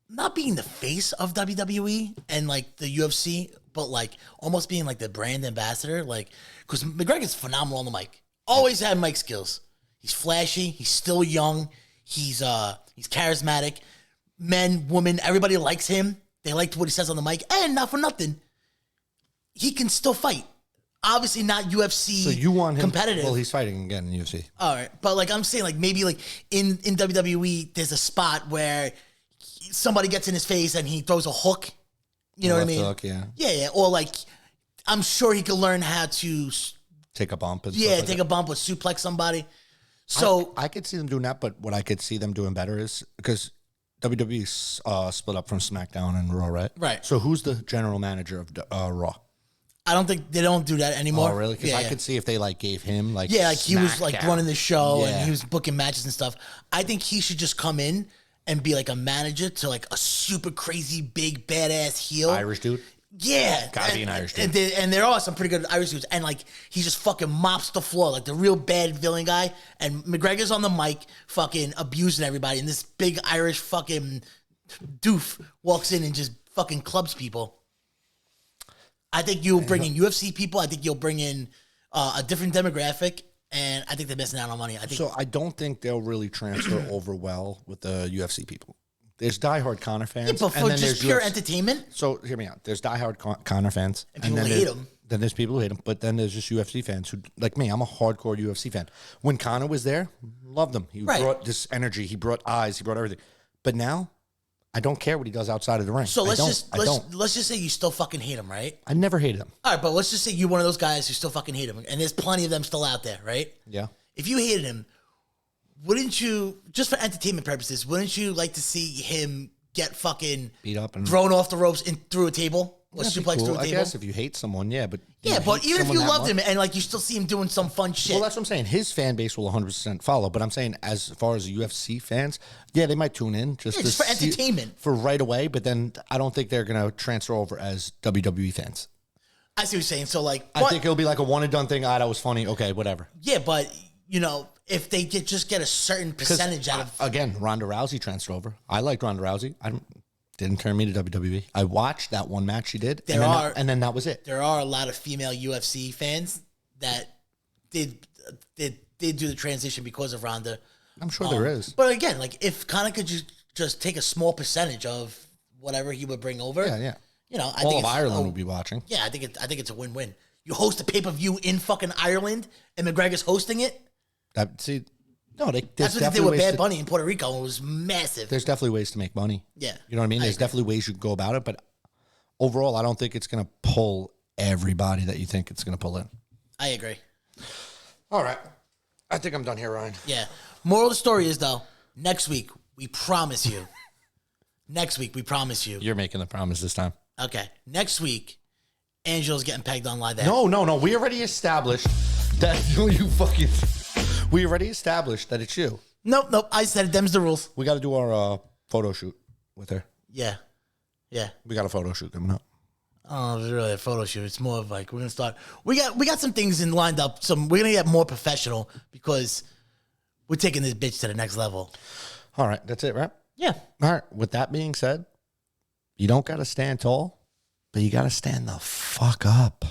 not being the face of WWE and like the UFC, but like almost being like the brand ambassador? Like, because McGregor's phenomenal on the mic. Always had mic skills. He's flashy. He's still young. He's charismatic. Men, women, everybody likes him. They liked what he says on the mic, and not for nothing, he can still fight. Obviously, not UFC. So you want him competitive. Well, he's fighting again in UFC. All right, but like I'm saying, like maybe like in WWE, there's a spot where somebody gets in his face and he throws a hook. You know what I Left mean? hook, yeah. Yeah. Or like, I'm sure he could learn how to, Take a bump. And yeah, stuff like take that. a bump or suplex somebody. So I could see them doing that, but what I could see them doing better is because WWE split up from SmackDown and Raw, right? Right. So who's the general manager of Raw? I don't think they don't do that anymore. Oh, really? Because I could see if they like gave him like he was like SmackDown. running the show Yeah. and he was booking matches and stuff. I think he should just come in and be like a manager to like a super crazy big badass heel. Irish dude. Yeah, Gotta be an Irish dude. and there are some pretty good Irish dudes, and like he just fucking mops the floor like the real bad villain guy. And McGregor's on the mic, fucking abusing everybody, and this big Irish fucking doof walks in and just fucking clubs people. I think you'll bring in UFC people. I think you'll bring in a different demographic, and I think they're missing out on money. I think So I don't think they'll really transfer over well with the UFC people. There's diehard Conor fans, but for just there's pure UFC entertainment. So hear me out. There's diehard Conor fans, And people then hate there's- him. Then there's people who hate him, but then there's just UFC fans who, like me, I'm a hardcore UFC fan. When Conor was there, loved him. He Right. brought this energy. He brought eyes. He brought everything. But now, I don't care what he does outside of the ring. So I let's just say you still fucking hate him, right? I never hated him. All right, but let's just say you're one of those guys who still fucking hate him, and there's plenty of them still out there, right? Yeah. If you hated him, wouldn't you, just for entertainment purposes, wouldn't you like to see him get fucking Beat up and thrown off the ropes through a table? Or That'd be suplex cool, through a I table? guess if you hate someone, yeah, but do Yeah, you but hate even if someone you that loved much? him and like you still see him doing some fun shit. Well, that's what I'm saying. His fan base will 100% follow, but I'm saying as far as the UFC fans, yeah, they might tune in just, just for entertainment. for right away, but then I don't think they're going to transfer over as WWE fans. I see what you're saying. So like, I think it'll be like a one and done thing. Ah, that was funny. Okay, whatever. yeah, but you know, if they just get a certain percentage out of Again, Ronda Rousey transferred over. I liked Ronda Rousey. Didn't turn me to WWE. I watched that one match she did, and then that was it. there are a lot of female UFC fans that did do the transition because of Ronda. I'm sure there is. But again, like if Conor could just take a small percentage of whatever he would bring over, Yeah. you know, I All think of it's Ireland would be watching. Yeah, I think it's a win-win. You host a pay-per-view in fucking Ireland, and McGregor's hosting it. No, That's what they did with Bad Bunny in Puerto Rico. It was massive. There's definitely ways to make money. Yeah. You know what I mean? There's definitely ways you can go about it, but overall, I don't think it's going to pull everybody that you think it's going to pull in. I agree. All right. I think I'm done here, Ryan. Yeah. Moral of the story is, though, next week, we promise you. Next week, we promise you. You're making the promise this time. Okay. Next week, Angelos getting pegged on live. No. We already established that you fucking... We already established that it's you. Nope. I said it. Them's the rules. We got to do our photo shoot with her. Yeah. We got a photo shoot coming up. Oh, it's really a photo shoot. It's more of like we're gonna start. We got some things in lined up. We're gonna get more professional because we're taking this bitch to the next level. All right. That's it, right? Yeah. All right. With that being said, you don't got to stand tall, but you got to stand the fuck up.